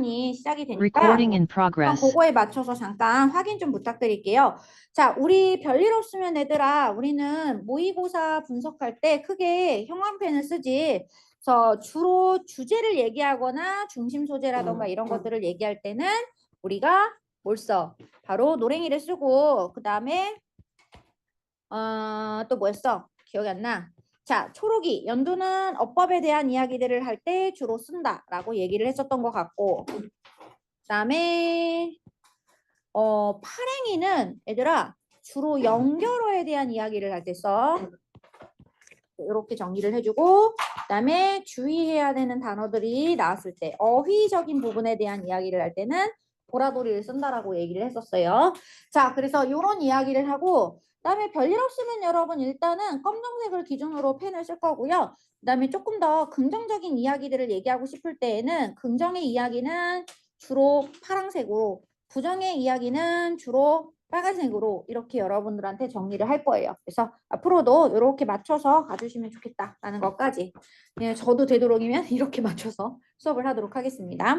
세션이 시작이 되니까 Recording in 그럼 progress. 그거에 맞춰서 잠깐 확인 좀 부탁드릴게요. 자, 우리 별일 없으면 얘들아, 우리는 모의고사 분석할 때 크게 형광펜을 쓰지. 그래서 주로 주제를 얘기하거나 중심 소재라던가 이런 것들을 얘기할 때는 우리가 뭘 써? 바로 노랭이를 쓰고 그 다음에 또 뭐였어? 기억이 안 나. 자, 초록이 연두는 어법에 대한 이야기들을 할 때 주로 쓴다라고 얘기를 했었던 것 같고 그 다음에 파랭이는 얘들아 주로 연결어에 대한 이야기를 할 때 써. 이렇게 정리를 해주고 그다음에 주의해야 되는 단어들이 나왔을 때 어휘적인 부분에 대한 이야기를 할 때는 보라돌이를 쓴다라고 얘기를 했었어요. 자, 그래서 이런 이야기를 하고 그다음에 별일 없으면 여러분 일단은 검정색을 기준으로 펜을 쓸 거고요. 그다음에 조금 더 긍정적인 이야기들을 얘기하고 싶을 때에는 긍정의 이야기는 주로 파란색으로 부정의 이야기는 주로 빨간색으로 이렇게 여러분들한테 정리를 할 거예요. 그래서 앞으로도 이렇게 맞춰서 가주시면 좋겠다라는 것까지 저도 되도록이면 이렇게 맞춰서 수업을 하도록 하겠습니다.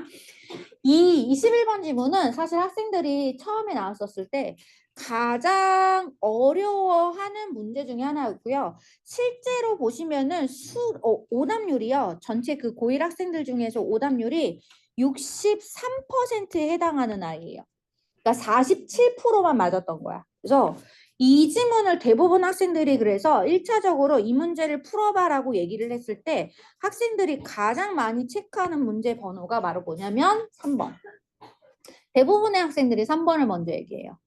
이 21번 지문은 사실 학생들이 처음에 나왔었을 때 가장 어려워하는 문제 중에 하나였고요. 실제로 보시면은 오답률이요. 전체 그 고1 학생들 중에서 오답률이 63%에 해당하는 아이예요. 그러니까 47%만 맞았던 거야. 그래서 이 지문을 대부분 학생들이 그래서 1차적으로 이 문제를 풀어봐라고 얘기를 했을 때 학생들이 가장 많이 체크하는 문제 번호가 바로 뭐냐면 3번. 대부분의 학생들이 3번을 먼저 얘기해요.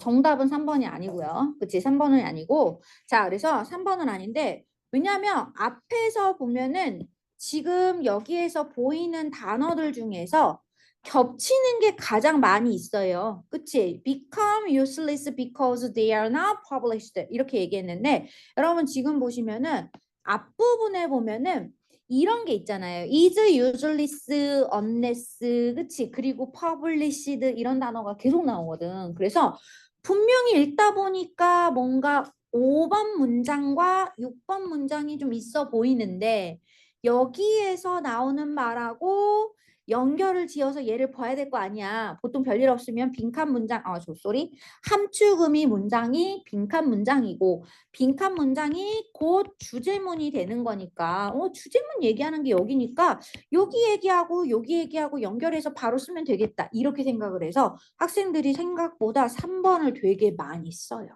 정답은 3번이 아니고요. 그치? 3번은 아니고. 자, 그래서 3번은 아닌데 왜냐하면 앞에서 보면은 지금 여기에서 보이는 단어들 중에서 겹치는 게 가장 많이 있어요. 그치? Become useless because they are not published. 이렇게 얘기했는데 여러분 지금 보시면은 앞부분에 보면은 이런 게 있잖아요. is useless, unless, 그치? 그리고 published 이런 단어가 계속 나오거든. 그래서 분명히 읽다 보니까 뭔가 5번 문장과 6번 문장이 좀 있어 보이는데 여기에서 나오는 말하고 연결을 지어서 얘를 봐야 될 거 아니야. 보통 별일 없으면 빈칸 문장, 함축음이 문장이 빈칸 문장이고 빈칸 문장이 곧 주제문이 되는 거니까 주제문 얘기하는 게 여기니까 여기 얘기하고 여기 얘기하고 연결해서 바로 쓰면 되겠다. 이렇게 생각을 해서 학생들이 생각보다 3번을 되게 많이 써요.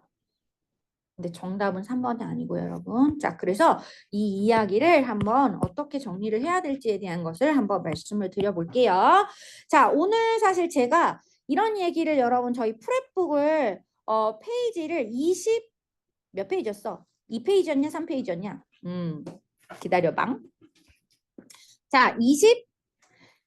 근데 정답은 3번이 아니고요, 여러분. 자, 그래서 이 이야기를 한번 어떻게 정리를 해야 될지에 대한 것을 한번 말씀을 드려볼게요. 자, 오늘 사실 제가 이런 얘기를 여러분 저희 프랩북을 페이지를 20몇 페이지였어? 2페이지였냐, 3페이지였냐? 기다려봐. 자,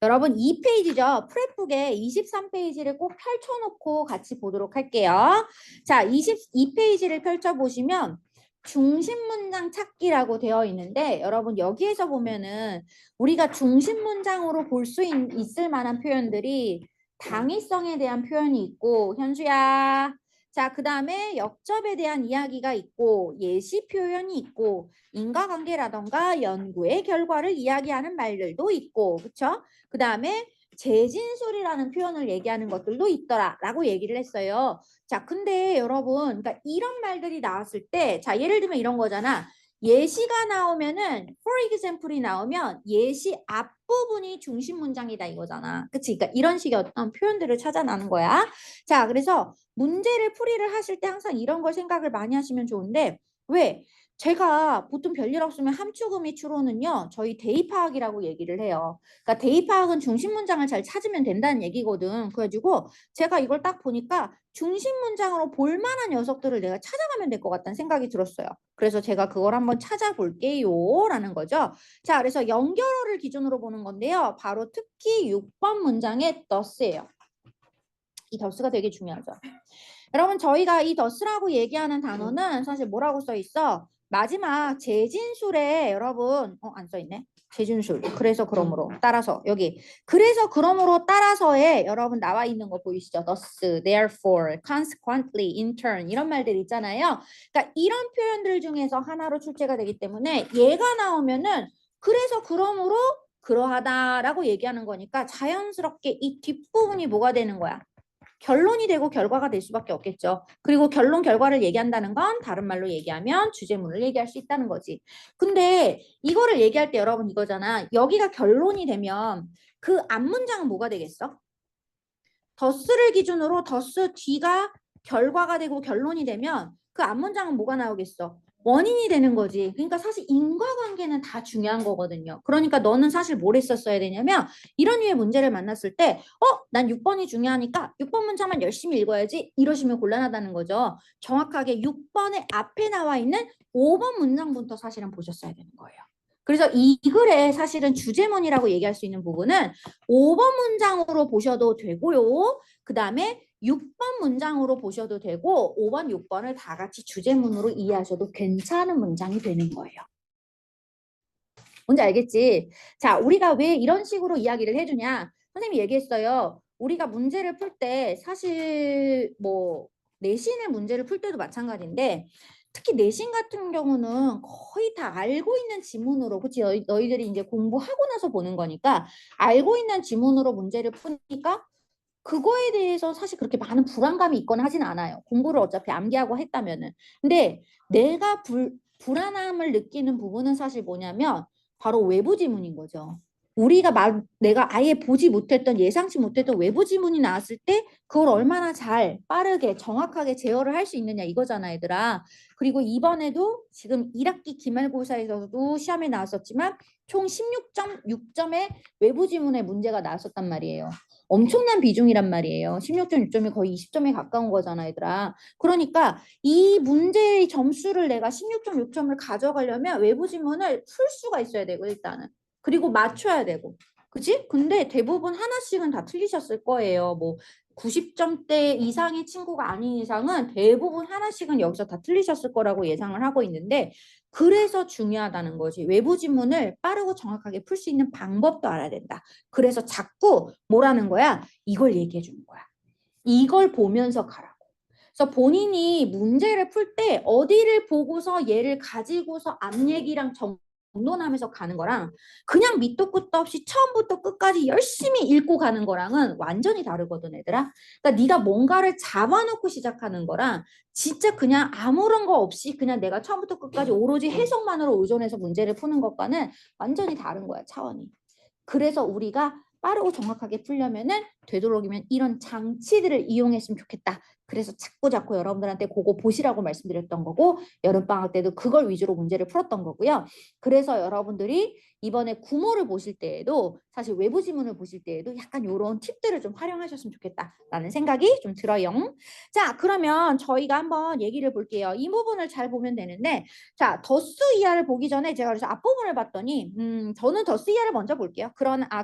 여러분 2페이지죠. 프랩북에 23페이지를 꼭 펼쳐놓고 같이 보도록 할게요. 자, 22페이지를 펼쳐보시면 중심 문장 찾기라고 되어 있는데 여러분 여기에서 보면은 우리가 중심 문장으로 볼 수 있을 만한 표현들이 당위성에 대한 표현이 있고 현수야. 자, 그 다음에 역접에 대한 이야기가 있고 예시 표현이 있고 인과관계라던가 연구의 결과를 이야기하는 말들도 있고 그쵸? 그 다음에 재진술이라는 표현을 얘기하는 것들도 있더라라고 얘기를 했어요. 자, 근데 여러분, 그러니까 이런 말들이 나왔을 때, 자, 예를 들면 이런 거잖아. 예시가 나오면은, for example이 나오면 예시 앞부분이 중심 문장이다 이거잖아. 그치? 그러니까 이런 식의 어떤 표현들을 찾아나는 거야. 자, 그래서 문제를 풀이를 하실 때 항상 이런 걸 생각을 많이 하시면 좋은데, 왜? 제가 보통 별일 없으면 함축음이 추론은요, 저희 대입파악이라고 얘기를 해요. 그러니까 대입파악은 중심 문장을 잘 찾으면 된다는 얘기거든. 그래가지고 제가 이걸 딱 보니까 중심 문장으로 볼 만한 녀석들을 내가 찾아가면 될 것 같다는 생각이 들었어요. 그래서 제가 그걸 한번 찾아볼게요. 라는 거죠. 자, 그래서 연결어를 기준으로 보는 건데요. 바로 특히 6번 문장의 thus예요. 이 thus가 되게 중요하죠. 여러분 저희가 이 thus라고 얘기하는 단어는 사실 뭐라고 써 있어? 마지막 재진술에 여러분 안 써 있네. 재진술. 그래서 그러므로 따라서 여기 그래서 그러므로 따라서에 여러분 나와 있는 거 보이시죠? thus, therefore, consequently, in turn 이런 말들 있잖아요. 그러니까 이런 표현들 중에서 하나로 출제가 되기 때문에 얘가 나오면은 그래서 그러므로 그러하다라고 얘기하는 거니까 자연스럽게 이 뒷부분이 뭐가 되는 거야? 결론이 되고 결과가 될 수밖에 없겠죠. 그리고 결론, 결과를 얘기한다는 건 다른 말로 얘기하면 주제문을 얘기할 수 있다는 거지. 근데 이거를 얘기할 때 여러분 이거잖아. 여기가 결론이 되면 그 앞문장은 뭐가 되겠어? 더스를 기준으로 더스 뒤가 결과가 되고 결론이 되면 그 앞문장은 뭐가 나오겠어? 원인이 되는 거지. 그러니까 사실 인과관계는 다 중요한 거거든요. 그러니까 너는 사실 뭘 했었어야 되냐면 이런 류의 문제를 만났을 때 난 6번이 중요하니까 6번 문장만 열심히 읽어야지 이러시면 곤란하다는 거죠. 정확하게 6번의 앞에 나와 있는 5번 문장부터 사실은 보셨어야 되는 거예요. 그래서 이 글에 사실은 주제문이라고 얘기할 수 있는 부분은 5번 문장으로 보셔도 되고요. 그 다음에 6번 문장으로 보셔도 되고 5번, 6번을 다 같이 주제문으로 이해하셔도 괜찮은 문장이 되는 거예요. 뭔지 알겠지? 자, 우리가 왜 이런 식으로 이야기를 해주냐? 선생님이 얘기했어요. 우리가 문제를 풀 때 사실 뭐 내신의 문제를 풀 때도 마찬가지인데 특히 내신 같은 경우는 거의 다 알고 있는 지문으로, 그치? 너희들이 이제 공부하고 나서 보는 거니까 알고 있는 지문으로 문제를 푸니까 그거에 대해서 사실 그렇게 많은 불안감이 있거나 하진 않아요. 공부를 어차피 암기하고 했다면은. 근데 내가 불안함을 느끼는 부분은 사실 뭐냐면 바로 외부 지문인 거죠. 내가 아예 보지 못했던 예상치 못했던 외부 지문이 나왔을 때 그걸 얼마나 잘 빠르게 정확하게 제어를 할 수 있느냐 이거잖아 얘들아. 그리고 이번에도 지금 1학기 기말고사에서도 시험에 나왔었지만 총 16.6점의 외부 지문의 문제가 나왔었단 말이에요. 엄청난 비중이란 말이에요. 16.6점이 거의 20점에 가까운 거잖아, 얘들아. 그러니까 이 문제의 점수를 내가 16.6점을 가져가려면 외부 지문을 풀 수가 있어야 되고 일단은. 그리고 맞춰야 되고. 그치? 근데 대부분 하나씩은 다 틀리셨을 거예요. 뭐 90점대 이상의 친구가 아닌 이상은 대부분 하나씩은 여기서 다 틀리셨을 거라고 예상을 하고 있는데 그래서 중요하다는 거지. 외부 지문을 빠르고 정확하게 풀 수 있는 방법도 알아야 된다. 그래서 자꾸 뭐라는 거야? 이걸 얘기해 주는 거야. 이걸 보면서 가라고. 그래서 본인이 문제를 풀 때 어디를 보고서 얘를 가지고서 앞 얘기랑 정돈하면서 가는 거랑 그냥 밑도 끝도 없이 처음부터 끝까지 열심히 읽고 가는 거랑은 완전히 다르거든, 얘들아. 그러니까 네가 뭔가를 잡아놓고 시작하는 거랑 진짜 그냥 아무런 거 없이 그냥 내가 처음부터 끝까지 오로지 해석만으로 의존해서 문제를 푸는 것과는 완전히 다른 거야, 차원이. 그래서 우리가 빠르고 정확하게 풀려면은 되도록이면 이런 장치들을 이용했으면 좋겠다. 그래서 자꾸 여러분들한테 그거 보시라고 말씀드렸던 거고 여름방학 때도 그걸 위주로 문제를 풀었던 거고요. 그래서 여러분들이 이번에 구모를 보실 때에도 사실 외부 지문을 보실 때에도 약간 이런 팁들을 좀 활용하셨으면 좋겠다라는 생각이 좀 들어요. 자, 그러면 저희가 한번 얘기를 볼게요. 이 부분을 잘 보면 되는데 자, 더스 이하를 보기 전에 제가 그래서 앞부분을 봤더니 저는 더스 이하를 먼저 볼게요.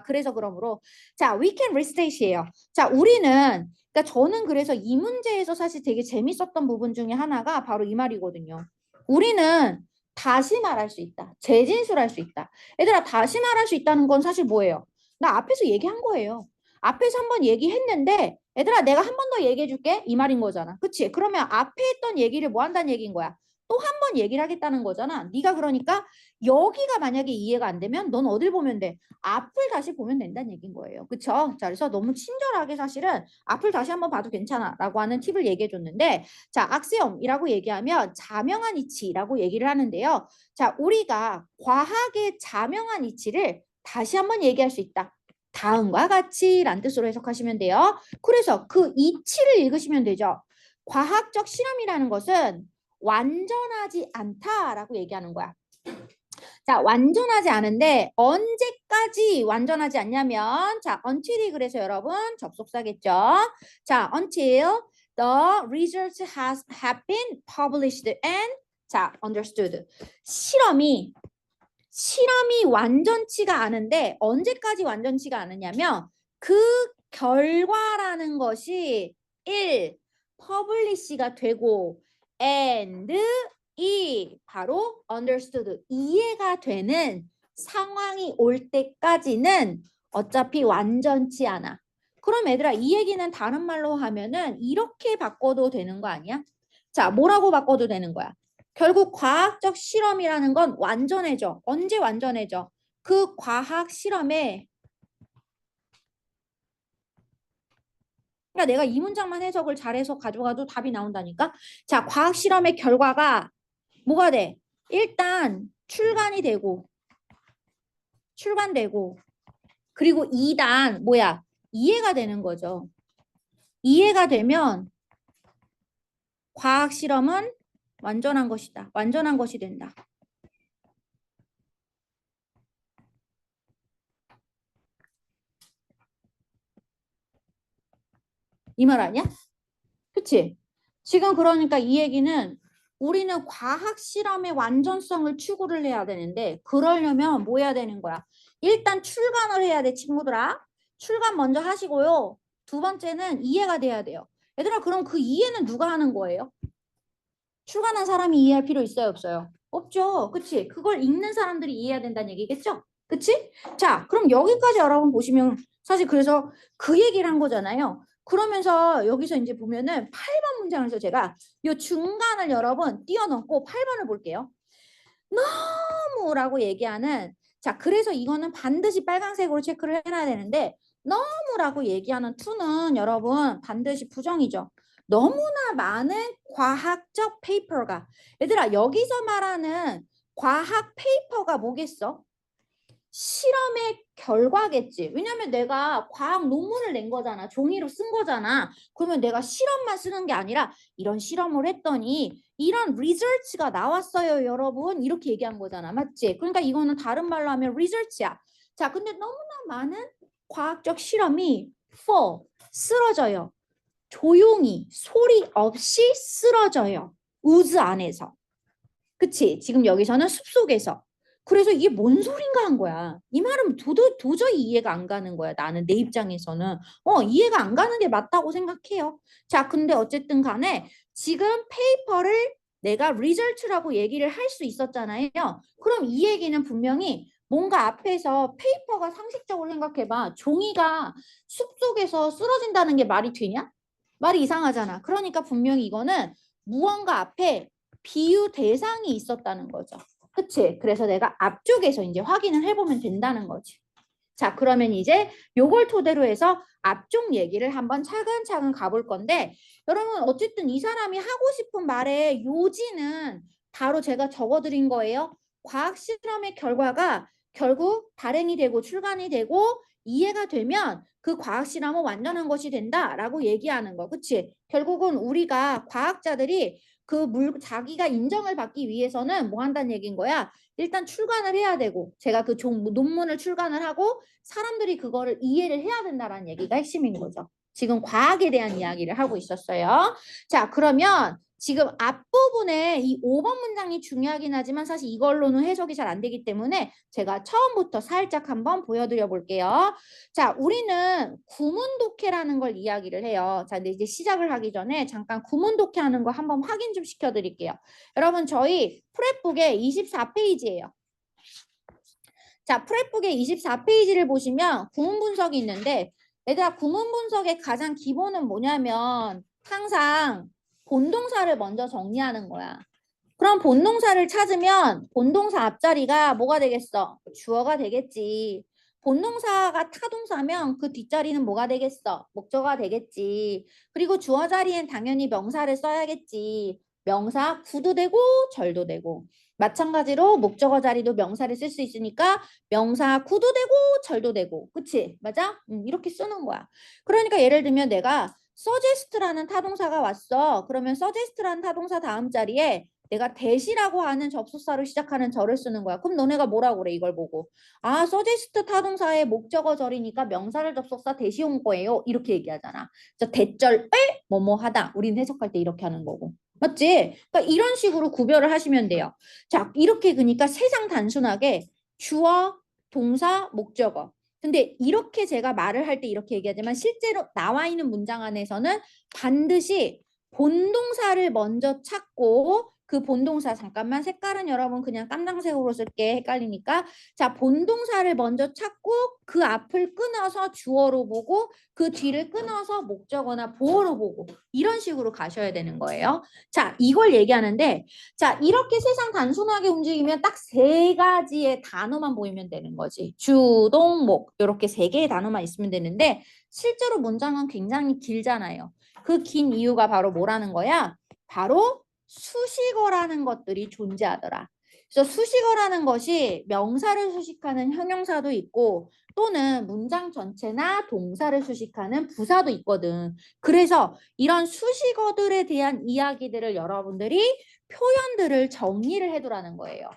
그래서 그러므로 자, we can restate이에요. 자, 그러니까 저는 그래서 이 문제에서 사실 되게 재밌었던 부분 중에 하나가 바로 이 말이거든요. 우리는 다시 말할 수 있다. 재진술할 수 있다. 얘들아, 다시 말할 수 있다는 건 사실 뭐예요? 나 앞에서 얘기한 거예요. 앞에서 한번 얘기했는데 얘들아 내가 한 번 더 얘기해 줄게 이 말인 거잖아. 그치? 그러면 앞에 했던 얘기를 뭐 한다는 얘기인 거야? 또 한 번 얘기를 하겠다는 거잖아. 네가 그러니까 여기가 만약에 이해가 안 되면 넌 어딜 보면 돼? 앞을 다시 보면 된다는 얘기인 거예요. 그쵸? 자, 그래서 너무 친절하게 사실은 앞을 다시 한번 봐도 괜찮아 라고 하는 팁을 얘기해 줬는데 자, 악시옴이라고 얘기하면 자명한 이치라고 얘기를 하는데요. 자, 우리가 과학의 자명한 이치를 다시 한번 얘기할 수 있다. 다음과 같이 란 뜻으로 해석하시면 돼요. 그래서 그 이치를 읽으시면 되죠. 과학적 실험이라는 것은 완전하지 않다라고 얘기하는 거야. 자, 완전하지 않은데 언제까지 완전하지 않냐면 자, until이 그래서 여러분 접속사겠죠. 자, until the results have been published and 자, understood. 실험이 완전치가 않은데 언제까지 완전치가 않으냐면 그 결과라는 것이 1. publish가 되고 and 바로 understood 이해가 되는 상황이 올 때까지는 어차피 완전치 않아. 그럼 얘들아 이 얘기는 다른 말로 하면은 이렇게 바꿔도 되는 거 아니야? 자, 뭐라고 바꿔도 되는 거야? 결국 과학적 실험이라는 건 완전해져. 언제 완전해져? 그 과학 실험에 그러니까 내가 이 문장만 해석을 잘해서 가져가도 답이 나온다니까. 자, 과학 실험의 결과가 뭐가 돼? 일단 출간되고 그리고 2단 뭐야? 이해가 되는 거죠. 이해가 되면 과학 실험은 완전한 것이다. 완전한 것이 된다. 이 말 아니야? 그치? 지금 그러니까 이 얘기는 우리는 과학 실험의 완전성을 추구를 해야 되는데 그러려면 뭐 해야 되는 거야? 일단 출간을 해야 돼, 친구들아. 출간 먼저 하시고요. 두 번째는 이해가 돼야 돼요. 얘들아, 그럼 그 이해는 누가 하는 거예요? 출간한 사람이 이해할 필요 있어요, 없어요? 없죠. 그치? 그걸 읽는 사람들이 이해해야 된다는 얘기겠죠? 그치? 자, 그럼 여기까지 여러분 보시면 사실 그래서 그 얘기를 한 거잖아요. 그러면서 여기서 이제 보면은 8번 문장에서 제가 이 중간을 여러분 띄워넣고 8번을 볼게요. 너무라고 얘기하는 자, 그래서 이거는 반드시 빨간색으로 체크를 해놔야 되는데 너무라고 얘기하는 to는 여러분 반드시 부정이죠. 너무나 많은 과학적 페이퍼가 얘들아 여기서 말하는 과학 페이퍼가 뭐겠어? 실험의 결과겠지. 왜냐면 내가 과학 논문을 낸 거잖아. 종이로 쓴 거잖아. 그러면 내가 실험만 쓰는 게 아니라 이런 실험을 했더니 이런 리서치가 나왔어요, 여러분. 이렇게 얘기한 거잖아. 맞지? 그러니까 이거는 다른 말로 하면 리서치야. 자, 근데 너무나 많은 과학적 실험이 fall, 쓰러져요. 조용히 소리 없이 쓰러져요. 우즈 안에서. 그치? 지금 여기서는 숲속에서. 그래서 이게 뭔 소린가 한 거야. 이 말은 도저히 이해가 안 가는 거야. 나는 내 입장에서는. 이해가 안 가는 게 맞다고 생각해요. 자, 근데 어쨌든 간에 지금 페이퍼를 내가 리저치라고 얘기를 할 수 있었잖아요. 그럼 이 얘기는 분명히 뭔가 앞에서 페이퍼가 상식적으로 생각해봐. 종이가 숲속에서 쓰러진다는 게 말이 되냐? 말이 이상하잖아. 그러니까 분명히 이거는 무언가 앞에 비유 대상이 있었다는 거죠. 그치? 그래서 내가 앞쪽에서 이제 확인을 해보면 된다는 거지. 자, 그러면 이제 요걸 토대로 해서 앞쪽 얘기를 한번 차근차근 가볼 건데 여러분 어쨌든 이 사람이 하고 싶은 말의 요지는 바로 제가 적어드린 거예요. 과학 실험의 결과가 결국 발행이 되고 출간이 되고 이해가 되면 그 과학 실험은 완전한 것이 된다라고 얘기하는 거. 그치? 결국은 우리가 과학자들이 자기가 인정을 받기 위해서는 뭐 한다는 얘기인 거야? 일단 출간을 해야 되고 제가 그 논문을 출간을 하고 사람들이 그거를 이해를 해야 된다는 얘기가 핵심인 거죠. 지금 과학에 대한 이야기를 하고 있었어요. 자, 그러면 지금 앞부분에 이 5번 문장이 중요하긴 하지만 사실 이걸로는 해석이 잘 안 되기 때문에 제가 처음부터 살짝 한번 보여드려 볼게요. 자, 우리는 구문독해라는 걸 이야기를 해요. 자, 근데 이제 시작을 하기 전에 잠깐 구문독해 하는 거 한번 확인 좀 시켜드릴게요. 여러분, 저희 프랩북에 24페이지예요. 자, 프랩북의 24페이지를 보시면 구문 분석이 있는데 얘들아 구문 분석의 가장 기본은 뭐냐면 항상 본동사를 먼저 정리하는 거야. 그럼 본동사를 찾으면 본동사 앞자리가 뭐가 되겠어? 주어가 되겠지. 본동사가 타동사면 그 뒷자리는 뭐가 되겠어? 목적어가 되겠지. 그리고 주어 자리엔 당연히 명사를 써야겠지. 명사 구도 되고 절도 되고. 마찬가지로 목적어 자리도 명사를 쓸 수 있으니까 명사 구도 되고 절도 되고. 그치? 맞아? 이렇게 쓰는 거야. 그러니까 예를 들면 내가 suggest라는 타동사가 왔어. 그러면 suggest라는 타동사 다음 자리에 내가 대시라고 하는 접속사로 시작하는 절을 쓰는 거야. 그럼 너네가 뭐라고 그래 이걸 보고. 아, suggest 타동사의 목적어 절이니까 명사를 접속사 대시 온 거예요. 이렇게 얘기하잖아. 그래서 대절을 뭐뭐 하다. 우리는 해석할 때 이렇게 하는 거고. 맞지? 그러니까 이런 식으로 구별을 하시면 돼요. 자, 이렇게 그러니까 세상 단순하게 주어, 동사, 목적어. 근데 이렇게 제가 말을 할 때 이렇게 얘기하지만 실제로 나와 있는 문장 안에서는 반드시 본동사를 먼저 찾고 그 본동사 잠깐만 색깔은 여러분 그냥 깜장색으로 쓸게 헷갈리니까 자 본동사를 먼저 찾고 그 앞을 끊어서 주어로 보고 그 뒤를 끊어서 목적어나 보어로 보고 이런 식으로 가셔야 되는 거예요. 자 이걸 얘기하는데 자 이렇게 세상 단순하게 움직이면 딱 세 가지의 단어만 보이면 되는 거지. 주, 동, 목 이렇게 세 개의 단어만 있으면 되는데 실제로 문장은 굉장히 길잖아요. 그 긴 이유가 바로 뭐라는 거야? 바로 수식어라는 것들이 존재하더라. 그래서 수식어라는 것이 명사를 수식하는 형용사도 있고 또는 문장 전체나 동사를 수식하는 부사도 있거든. 그래서 이런 수식어들에 대한 이야기들을 여러분들이 표현들을 정리를 해두라는 거예요.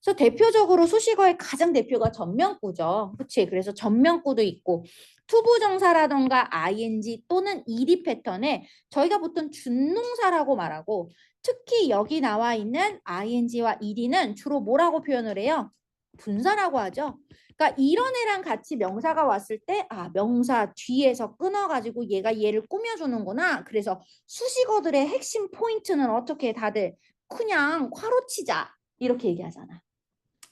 그래서 대표적으로 수식어의 가장 대표가 전명구죠. 그치? 그래서 전명구도 있고 투부정사라던가 ing 또는 ed 패턴에 저희가 보통 준동사라고 말하고 특히 여기 나와 있는 ing와 ed는 주로 뭐라고 표현을 해요? 분사라고 하죠. 그러니까 이런 애랑 같이 명사가 왔을 때 아, 명사 뒤에서 끊어가지고 얘가 얘를 꾸며주는구나. 그래서 수식어들의 핵심 포인트는 어떻게 다들 그냥 괄호 치자 이렇게 얘기하잖아.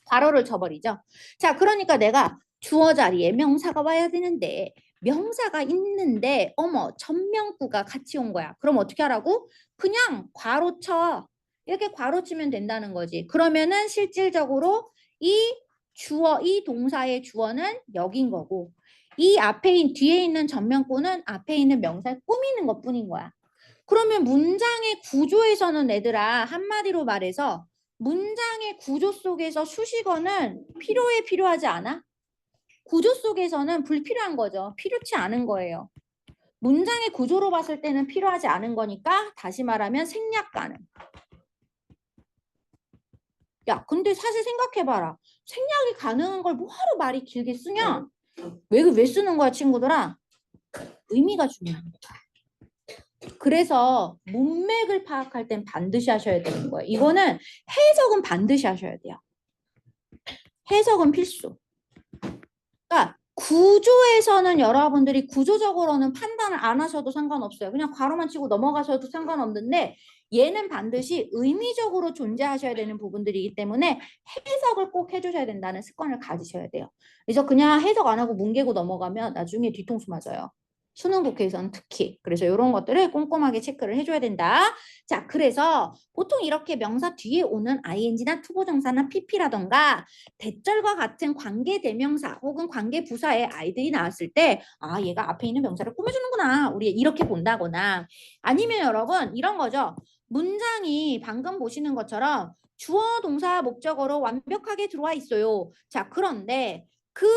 괄호를 쳐버리죠. 자, 그러니까 내가 주어 자리에 명사가 와야 되는데 명사가 있는데 어머 전명구가 같이 온 거야. 그럼 어떻게 하라고? 그냥 괄호 쳐. 이렇게 괄호 치면 된다는 거지. 그러면은 실질적으로 이 주어, 이 동사의 주어는 여긴 거고 이 앞에 뒤에 있는 전명구는 앞에 있는 명사를 꾸미는 것뿐인 거야. 그러면 문장의 구조에서는 얘들아 한마디로 말해서 문장의 구조 속에서 수식어는 필요하지 않아? 구조 속에서는 불필요한 거죠. 필요치 않은 거예요. 문장의 구조로 봤을 때는 필요하지 않은 거니까 다시 말하면 생략 가능. 야, 근데 사실 생각해봐라. 생략이 가능한 걸 뭐하러 말이 길게 쓰냐? 왜 쓰는 거야, 친구들아? 의미가 중요한 거야. 그래서 문맥을 파악할 땐 반드시 하셔야 되는 거예요. 이거는 해석은 반드시 하셔야 돼요. 해석은 필수. 그러니까 구조에서는 여러분들이 구조적으로는 판단을 안 하셔도 상관없어요. 그냥 괄호만 치고 넘어가셔도 상관없는데 얘는 반드시 의미적으로 존재하셔야 되는 부분들이기 때문에 해석을 꼭 해주셔야 된다는 습관을 가지셔야 돼요. 그래서 그냥 해석 안 하고 뭉개고 넘어가면 나중에 뒤통수 맞아요. 수능 독해에서는 특히. 그래서 이런 것들을 꼼꼼하게 체크를 해줘야 된다. 자, 그래서 보통 이렇게 명사 뒤에 오는 ing나 투부정사나 pp라던가 대절과 같은 관계대명사 혹은 관계부사의 아이들이 나왔을 때 아, 얘가 앞에 있는 명사를 꾸며주는구나. 우리 이렇게 본다거나 아니면 여러분 이런 거죠. 문장이 방금 보시는 것처럼 주어, 동사, 목적어로 완벽하게 들어와 있어요. 자, 그런데 그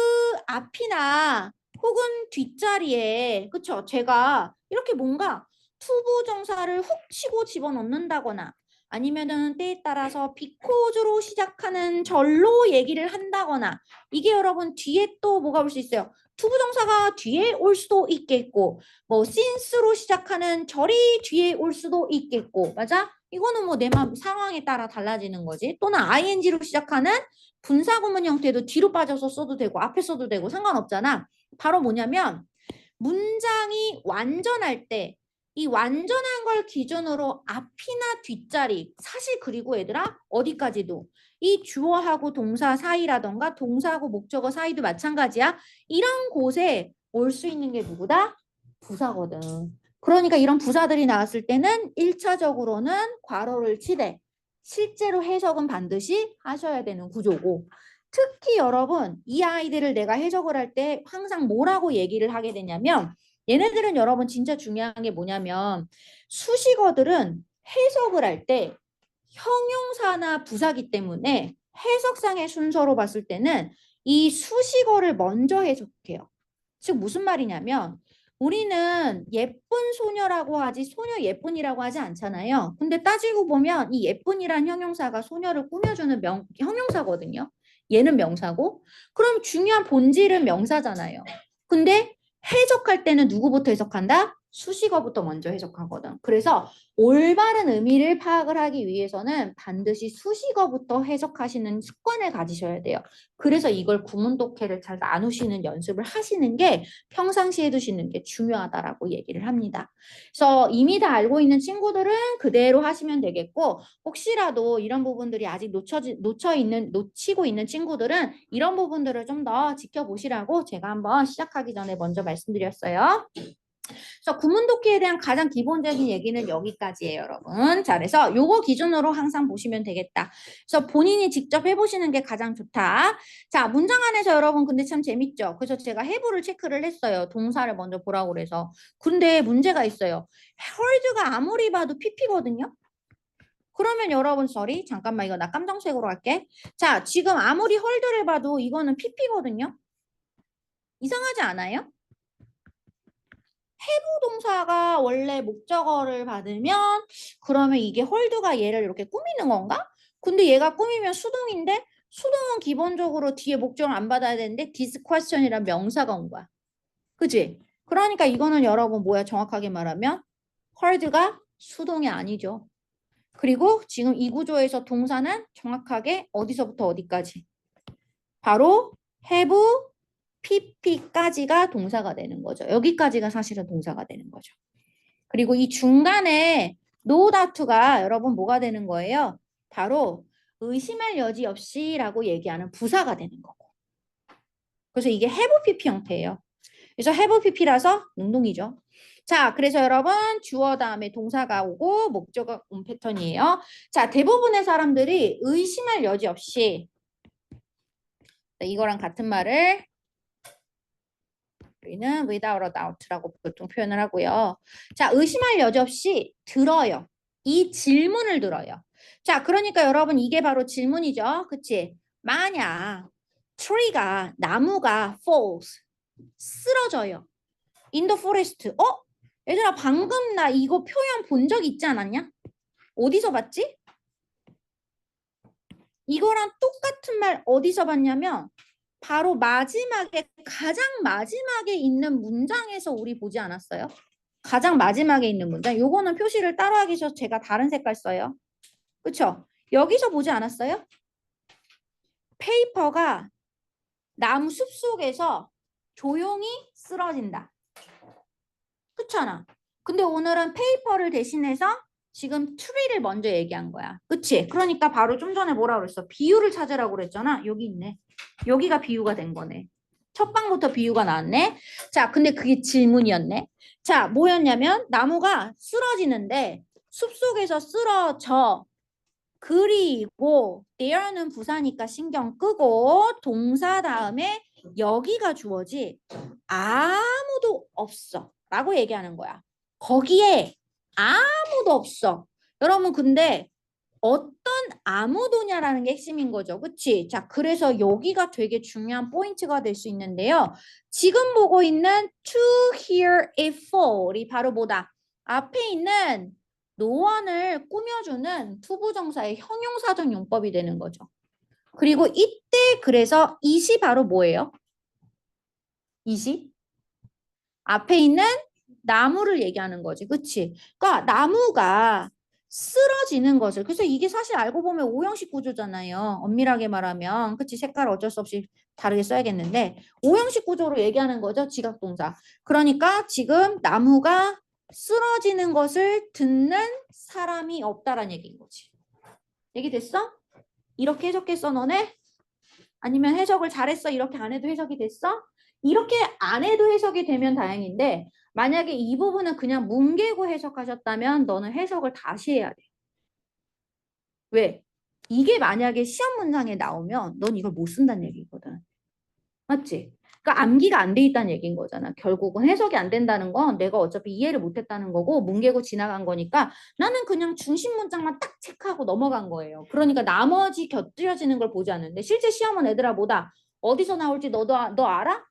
앞이나 혹은 뒷자리에 그쵸? 제가 이렇게 뭔가 투부정사를 훅 치고 집어넣는다거나 아니면은 때에 따라서 비코즈로 시작하는 절로 얘기를 한다거나 이게 여러분 뒤에 또 뭐가 올 수 있어요? 투부정사가 뒤에 올 수도 있겠고 뭐 since로 시작하는 절이 뒤에 올 수도 있겠고 맞아? 이거는 뭐 내 맘 상황에 따라 달라지는 거지. 또는 ing로 시작하는 분사구문 형태도 뒤로 빠져서 써도 되고 앞에 써도 되고 상관없잖아. 바로 뭐냐면 문장이 완전할 때 이 완전한 걸 기준으로 앞이나 뒷자리 사실 그리고 얘들아 어디까지도 이 주어하고 동사 사이라던가 동사하고 목적어 사이도 마찬가지야. 이런 곳에 올 수 있는 게 누구다? 부사거든. 그러니까 이런 부사들이 나왔을 때는 1차적으로는 괄호를 치되 실제로 해석은 반드시 하셔야 되는 구조고 특히 여러분 이 아이들을 내가 해석을 할 때 항상 뭐라고 얘기를 하게 되냐면 얘네들은 여러분 진짜 중요한 게 뭐냐면 수식어들은 해석을 할 때 형용사나 부사기 때문에 해석상의 순서로 봤을 때는 이 수식어를 먼저 해석해요. 즉 무슨 말이냐면 우리는 예쁜 소녀라고 하지 소녀 예쁜이라고 하지 않잖아요. 근데 따지고 보면 이 예쁜이란 형용사가 소녀를 꾸며주는 형용사거든요. 얘는 명사고 그럼 중요한 본질은 명사잖아요. 근데 해석할 때는 누구부터 해석한다? 수식어부터 먼저 해석하거든. 그래서 올바른 의미를 파악을 하기 위해서는 반드시 수식어부터 해석하시는 습관을 가지셔야 돼요. 그래서 이걸 구문독해를 잘 나누시는 연습을 하시는 게 평상시에 두시는 게 중요하다라고 얘기를 합니다. 그래서 이미 다 알고 있는 친구들은 그대로 하시면 되겠고, 혹시라도 이런 부분들이 아직 놓치고 있는 친구들은 이런 부분들을 좀 더 지켜보시라고 제가 한번 시작하기 전에 먼저 말씀드렸어요. 그래서 구문독해에 대한 가장 기본적인 얘기는 여기까지예요, 여러분. 자, 그래서 요거 기준으로 항상 보시면 되겠다. 그래서 본인이 직접 해보시는 게 가장 좋다. 자, 문장 안에서 여러분 근데 참 재밌죠? 그래서 제가 have를 체크를 했어요. 동사를 먼저 보라고 그래서. 근데 문제가 있어요. heard가 아무리 봐도 pp거든요? 그러면 여러분, sorry. 잠깐만, 이거 나 깜장색으로 할게. 자, 지금 아무리 heard를 봐도 이거는 pp거든요? 이상하지 않아요? 동사가 원래 목적어를 받으면 그러면 이게 홀드가 얘를 이렇게 꾸미는 건가? 근데 얘가 꾸미면 수동인데 수동은 기본적으로 뒤에 목적을 안 받아야 되는데 this question이란 명사가 온 거야. 그치? 그러니까 이거는 여러분 뭐야 정확하게 말하면 홀드가 수동이 아니죠. 그리고 지금 이 구조에서 동사는 정확하게 어디서부터 어디까지? 바로 have, pp까지가 동사가 되는 거죠. 여기까지가 사실은 동사가 되는 거죠. 그리고 이 중간에 no doubt가 여러분 뭐가 되는 거예요? 바로 의심할 여지 없이라고 얘기하는 부사가 되는 거고. 그래서 이게 have pp 형태예요. 그래서 have pp라서 능동이죠. 자, 그래서 여러분 주어 다음에 동사가 오고 목적어 온 패턴이에요. 자, 대부분의 사람들이 의심할 여지 없이 이거랑 같은 말을 우리는 without a doubt라고 보통 표현을 하고요. 자, 의심할 여지 없이 들어요. 이 질문을 들어요. 자, 그러니까 여러분 이게 바로 질문이죠. 그치? 만약 tree가 나무가 falls 쓰러져요. in the forest. 얘들아 방금 나 이거 표현 본 적 있지 않았냐? 어디서 봤지? 이거랑 똑같은 말 어디서 봤냐면 바로 마지막에 가장 마지막에 있는 문장에서 우리 보지 않았어요? 가장 마지막에 있는 문장. 요거는 표시를 따로 하기 위해서 제가 다른 색깔 써요. 그쵸? 여기서 보지 않았어요? 페이퍼가 나무 숲속에서 조용히 쓰러진다. 그렇잖아. 근데 오늘은 페이퍼를 대신해서 지금 트리를 먼저 얘기한 거야. 그치? 그러니까 바로 좀 전에 뭐라 그랬어? 비유를 찾으라고 그랬잖아. 여기 있네. 여기가 비유가 된 거네. 첫 방부터 비유가 나왔네. 자, 근데 그게 질문이었네. 자, 뭐였냐면 나무가 쓰러지는데 숲속에서 쓰러져. 그리고 there는 부사니까 신경 끄고 동사 다음에 여기가 주어지 아무도 없어 라고 얘기하는 거야. 거기에 아무도 없어. 여러분 근데 어떤 아무도냐라는 게 핵심인 거죠. 그치? 자, 그래서 여기가 되게 중요한 포인트가 될 수 있는데요. 지금 보고 있는 to hear it fall이 바로 뭐다? 앞에 있는 노원을 꾸며주는 투부정사의 형용사적 용법이 되는 거죠. 그리고 이때 그래서 it이 바로 뭐예요? it이? 앞에 있는 나무를 얘기하는 거지. 그치? 그러니까 나무가 쓰러지는 것을. 그래서 이게 사실 알고 보면 오형식 구조잖아요. 엄밀하게 말하면. 그치? 색깔 어쩔 수 없이 다르게 써야겠는데 오형식 구조로 얘기하는 거죠. 지각동사. 그러니까 지금 나무가 쓰러지는 것을 듣는 사람이 없다라는 얘기인 거지. 얘기됐어? 이렇게 해석했어 너네? 아니면 해석을 잘했어? 이렇게 안 해도 해석이 됐어? 이렇게 안 해도 해석이 되면 다행인데 만약에 이 부분은 그냥 뭉개고 해석하셨다면 너는 해석을 다시 해야 돼. 왜? 이게 만약에 시험 문장에 나오면 넌 이걸 못 쓴다는 얘기거든. 맞지? 그러니까 암기가 안 돼 있다는 얘기인 거잖아. 결국은 해석이 안 된다는 건 내가 어차피 이해를 못 했다는 거고 뭉개고 지나간 거니까 나는 그냥 중심 문장만 딱 체크하고 넘어간 거예요. 그러니까 나머지 곁들여지는 걸 보지 않는데 실제 시험은 애들아 뭐다? 어디서 나올지 너 알아?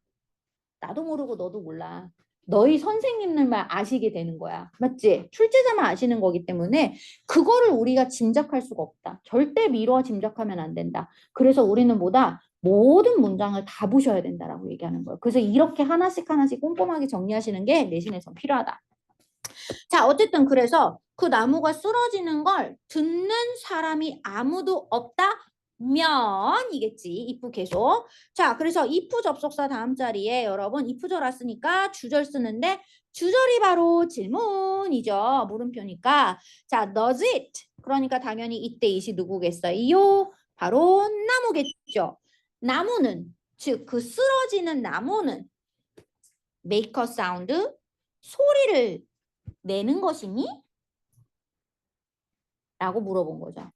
나도 모르고 너도 몰라. 너희 선생님들만 아시게 되는 거야. 맞지? 출제자만 아시는 거기 때문에 그거를 우리가 짐작할 수가 없다. 절대 미뤄 짐작하면 안 된다. 그래서 우리는 뭐다? 모든 문장을 다 보셔야 된다라고 얘기하는 거예요. 그래서 이렇게 하나씩 하나씩 꼼꼼하게 정리하시는 게 내신에서 필요하다. 자, 어쨌든 그래서 그 나무가 쓰러지는 걸 듣는 사람이 아무도 없다면이겠지. if 계속. 자, 그래서 if 접속사 다음 자리에 여러분 if절 왔으니까 주절 쓰는데 주절이 바로 질문이죠. 물음표니까. 자, does it? 그러니까 당연히 이때 it이 누구겠어요? 바로 나무겠죠. 나무는 즉 그 쓰러지는 나무는 make a sound 소리를 내는 것이니? 라고 물어본 거죠.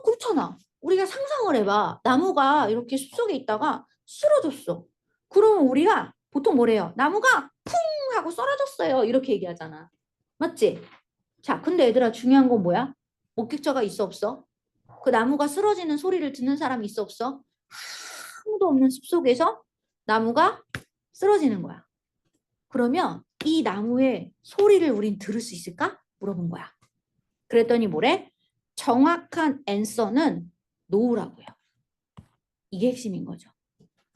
그렇잖아. 우리가 상상을 해봐. 나무가 이렇게 숲속에 있다가 쓰러졌어. 그러면 우리가 보통 뭐래요? 나무가 쿵 하고 쓰러졌어요. 이렇게 얘기하잖아. 맞지? 자, 근데 얘들아 중요한 건 뭐야? 목격자가 있어 없어? 그 나무가 쓰러지는 소리를 듣는 사람이 있어 없어? 아무도 없는 숲속에서 나무가 쓰러지는 거야. 그러면 이 나무의 소리를 우린 들을 수 있을까? 물어본 거야. 그랬더니 뭐래? 정확한 앤서는 노우라고요. 이게 핵심인 거죠.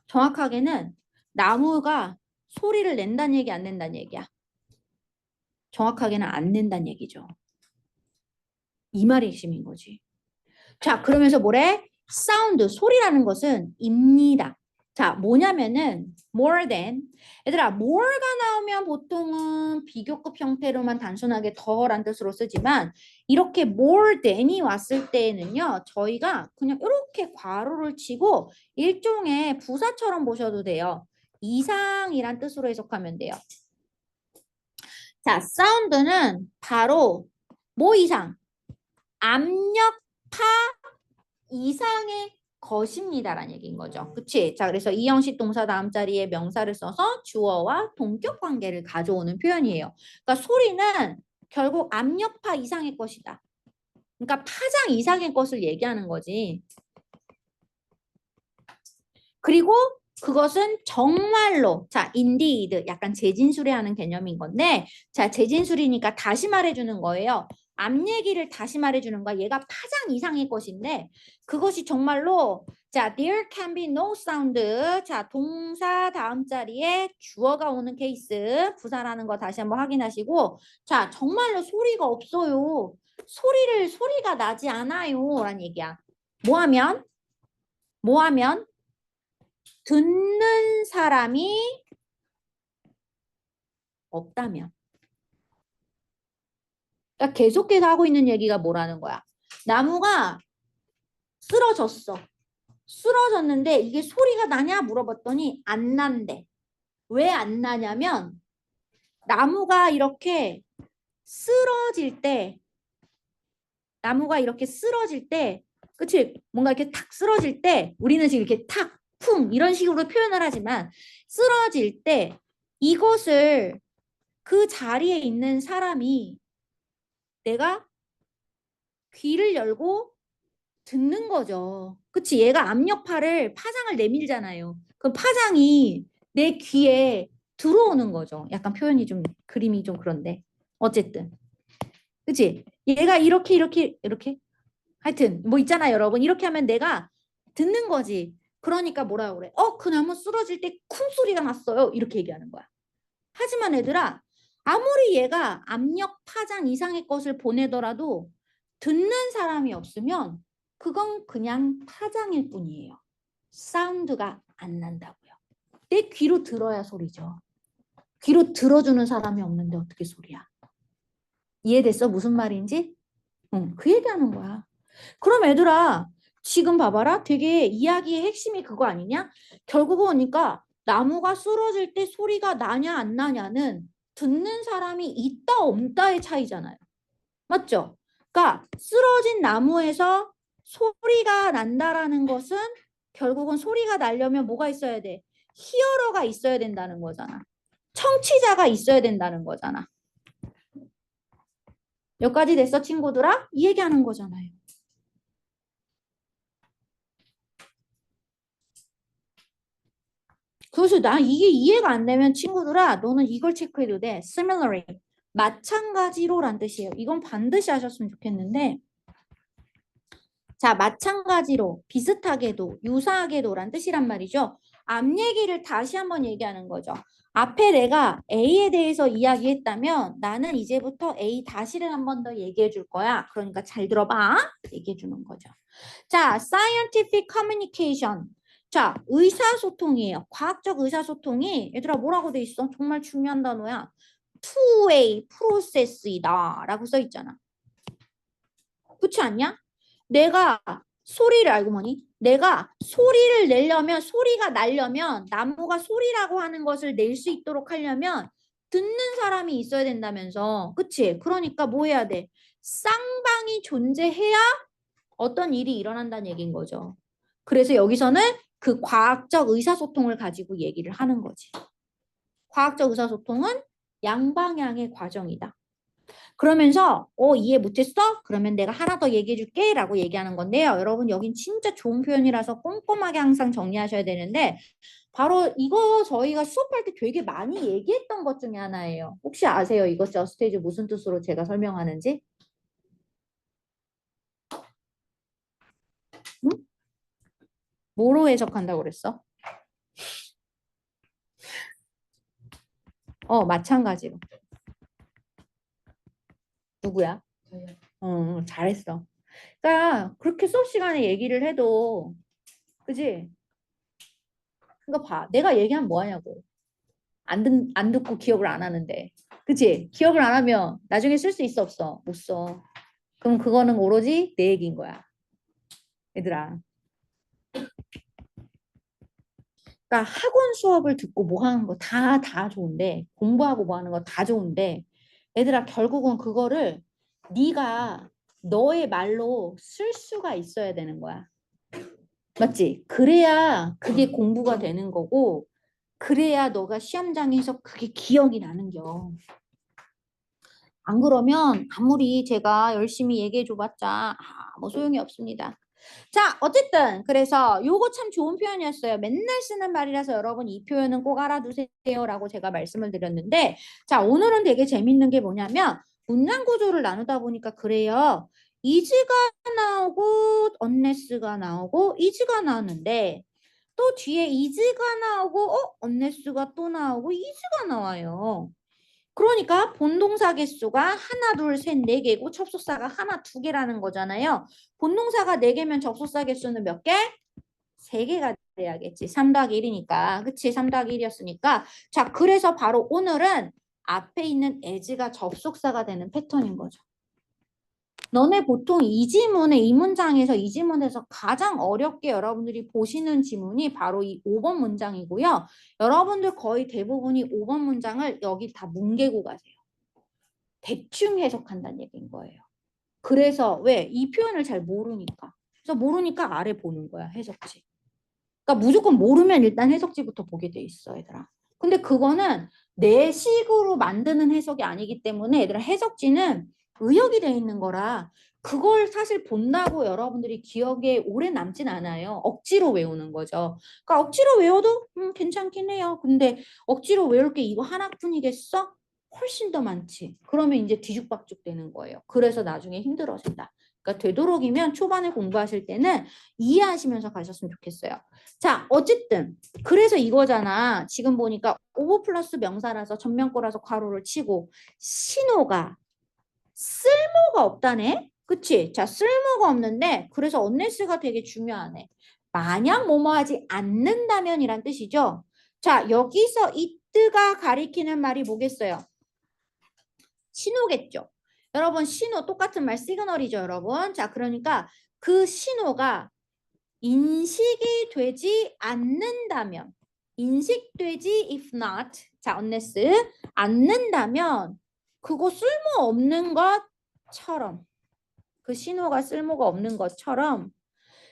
정확하게는 나무가 소리를 낸다는 얘기 안 낸다는 얘기야. 정확하게는 안 낸다는 얘기죠. 이 말이 핵심인 거지. 자, 그러면서 뭐래? 사운드, 소리라는 것은 입니다. 자, 뭐냐면은 more than. 얘들아, more가 나오면 보통은 비교급 형태로만 단순하게 더란 뜻으로 쓰지만 이렇게 more than이 왔을 때에는요. 저희가 그냥 이렇게 괄호를 치고 일종의 부사처럼 보셔도 돼요. 이상이란 뜻으로 해석하면 돼요. 자, 사운드는 바로 뭐 이상? 압력파 이상의 것입니다라는 얘기인 거죠. 그치? 자, 그래서 이 형식 동사 다음 자리에 명사를 써서 주어와 동격 관계를 가져오는 표현이에요. 그러니까 소리는 결국 압력파 이상의 것이다. 그러니까 파장 이상의 것을 얘기하는 거지. 그리고 그것은 정말로 자, indeed 약간 재진술해하는 개념인 건데 자, 재진술이니까 다시 말해주는 거예요. 앞 얘기를 다시 말해주는 거야. 얘가 파장 이상의 것인데 그것이 정말로 자, there can be no sound. 자, 동사 다음 자리에 주어가 오는 케이스 부사라는 거 다시 한번 확인하시고 자, 정말로 소리가 없어요. 소리가 나지 않아요. 라는 얘기야. 뭐 하면? 듣는 사람이 없다면. 그러니까 계속해서 하고 있는 얘기가 뭐라는 거야. 나무가 쓰러졌어. 쓰러졌는데 이게 소리가 나냐 물어봤더니 안 난대. 왜 안 나냐면 나무가 이렇게 쓰러질 때 그치? 뭔가 이렇게 탁 쓰러질 때 우리는 지금 이렇게 탁, 쿵 이런 식으로 표현을 하지만 쓰러질 때 이것을 그 자리에 있는 사람이 내가 귀를 열고 듣는 거죠. 그치? 얘가 압력파를 파장을 내밀잖아요. 그럼 파장이 내 귀에 들어오는 거죠. 약간 표현이 좀 그림이 좀 그런데 어쨌든 그치? 얘가 이렇게 하여튼 뭐 있잖아요 여러분. 이렇게 하면 내가 듣는 거지. 그러니까 뭐라고 그래? 그 나무 쓰러질 때 쿵 소리가 났어요. 이렇게 얘기하는 거야. 하지만 얘들아 아무리 얘가 압력 파장 이상의 것을 보내더라도 듣는 사람이 없으면 그건 그냥 파장일 뿐이에요. 사운드가 안 난다고요. 내 귀로 들어야 소리죠. 귀로 들어주는 사람이 없는데 어떻게 소리야? 이해됐어? 무슨 말인지? 응, 그 얘기하는 거야. 그럼 얘들아 지금 봐봐라. 되게 이야기의 핵심이 그거 아니냐? 결국은 보니까 나무가 쓰러질 때 소리가 나냐 안 나냐는 듣는 사람이 있다 없다의 차이잖아요. 맞죠? 그러니까 쓰러진 나무에서 소리가 난다라는 것은 결국은 소리가 나려면 뭐가 있어야 돼? 히어러가 있어야 된다는 거잖아. 청취자가 있어야 된다는 거잖아. 여기까지 됐어 친구들아? 이 얘기하는 거잖아요. 그래서 나 이게 이해가 안 되면 친구들아 너는 이걸 체크해도 돼. similarly. 마찬가지로란 뜻이에요. 이건 반드시 하셨으면 좋겠는데 자 마찬가지로 비슷하게도 유사하게도란 뜻이란 말이죠. 앞 얘기를 다시 한번 얘기하는 거죠. 앞에 내가 A에 대해서 이야기했다면 나는 이제부터 A 다시를 한 번 더 얘기해 줄 거야. 그러니까 잘 들어봐. 얘기해 주는 거죠. 자, scientific communication. 자, 의사소통이에요. 과학적 의사소통이 얘들아 뭐라고 돼 있어? 정말 중요한 단어야. two-way process이다 라고 써 있잖아. 그렇지 않냐? 내가 소리를 알고 보니 내가 소리를 내려면 소리가 나려면 나무가 소리라고 하는 것을 낼 수 있도록 하려면 듣는 사람이 있어야 된다면서. 그치? 그러니까 뭐 해야 돼? 쌍방이 존재해야 어떤 일이 일어난다는 얘기인 거죠. 그래서 여기서는 그 과학적 의사소통을 가지고 얘기를 하는 거지. 과학적 의사소통은 양방향의 과정이다. 그러면서 이해 못했어? 그러면 내가 하나 더 얘기해 줄게 라고 얘기하는 건데요. 여러분 여긴 진짜 좋은 표현이라서 꼼꼼하게 항상 정리하셔야 되는데 바로 이거 저희가 수업할 때 되게 많이 얘기했던 것 중에 하나예요. 혹시 아세요? 이거 저스테이지 무슨 뜻으로 제가 설명하는지? 응? 뭐로 해석한다고 그랬어? 마찬가지로. 누구야? 잘했어. 그러니까 그렇게 수업 시간에 얘기를 해도 그지? 그러니까 봐. 내가 얘기하면 뭐 하냐고. 안 듣고 기억을 안 하는데. 그치? 기억을 안 하면 나중에 쓸 수 있어, 없어? 못 써. 그럼 그거는 오로지 내 얘기인 거야. 얘들아. 그러니까 학원 수업을 듣고 뭐 하는 거 다 좋은데 공부하고 뭐 하는 거 다 좋은데 얘들아 결국은 그거를 네가 너의 말로 쓸 수가 있어야 되는 거야. 맞지? 그래야 그게 공부가 되는 거고 그래야 너가 시험장에서 그게 기억이 나는겨. 안 그러면 아무리 제가 열심히 얘기해 줘봤자 뭐 소용이 없습니다. 자, 어쨌든 그래서 요거 참 좋은 표현이었어요. 맨날 쓰는 말이라서 여러분 이 표현은 꼭 알아두세요라고 제가 말씀을 드렸는데 자, 오늘은 되게 재밌는 게 뭐냐면 문장 구조를 나누다 보니까 그래요. is가 나오고 unless가 나오고 is가 나오는데 또 뒤에 is가 나오고 unless가 또 나오고 is가 나와요. 그러니까 본동사 개수가 하나, 둘, 셋, 네 개고 접속사가 하나, 두 개라는 거잖아요. 본동사가 네 개면 접속사 개수는 몇 개? 세 개가 돼야겠지. 3 더하기 1이니까. 그치? 3 더하기 1이었으니까. 자, 그래서 바로 오늘은 앞에 있는 as가 접속사가 되는 패턴인 거죠. 너네 보통 이 지문에 이 문장에서 이 지문에서 가장 어렵게 여러분들이 보시는 지문이 바로 이 5번 문장이고요. 여러분들 거의 대부분이 5번 문장을 여기 다 뭉개고 가세요. 대충 해석한다는 얘기인 거예요. 그래서 왜? 이 표현을 잘 모르니까. 그래서 모르니까 아래 보는 거야, 해석지. 그러니까 무조건 모르면 일단 해석지부터 보게 돼 있어, 얘들아. 근데 그거는 내 식으로 만드는 해석이 아니기 때문에 얘들아 해석지는 의역이 돼 있는 거라 그걸 사실 본다고 여러분들이 기억에 오래 남진 않아요. 억지로 외우는 거죠. 그러니까 억지로 외워도 괜찮긴 해요. 근데 억지로 외울 게 이거 하나뿐이겠어? 훨씬 더 많지. 그러면 이제 뒤죽박죽 되는 거예요. 그래서 나중에 힘들어진다. 그러니까 되도록이면 초반에 공부하실 때는 이해하시면서 가셨으면 좋겠어요. 자, 어쨌든 그래서 이거잖아. 지금 보니까 오버 플러스 명사라서 전면거라서 괄호를 치고 신호가 쓸모가 없다네. 그치? 자, 쓸모가 없는데 그래서 언레스가 되게 중요하네. 만약 뭐뭐 하지 않는다면이란 뜻이죠. 자, 여기서 이 뜨가 가리키는 말이 뭐겠어요? 신호겠죠. 여러분 신호 똑같은 말 시그널이죠, 여러분. 자, 그러니까 그 신호가 인식이 되지 않는다면 인식되지 if not 자 unless 않는다면 그거 쓸모없는 것처럼 그 신호가 쓸모가 없는 것처럼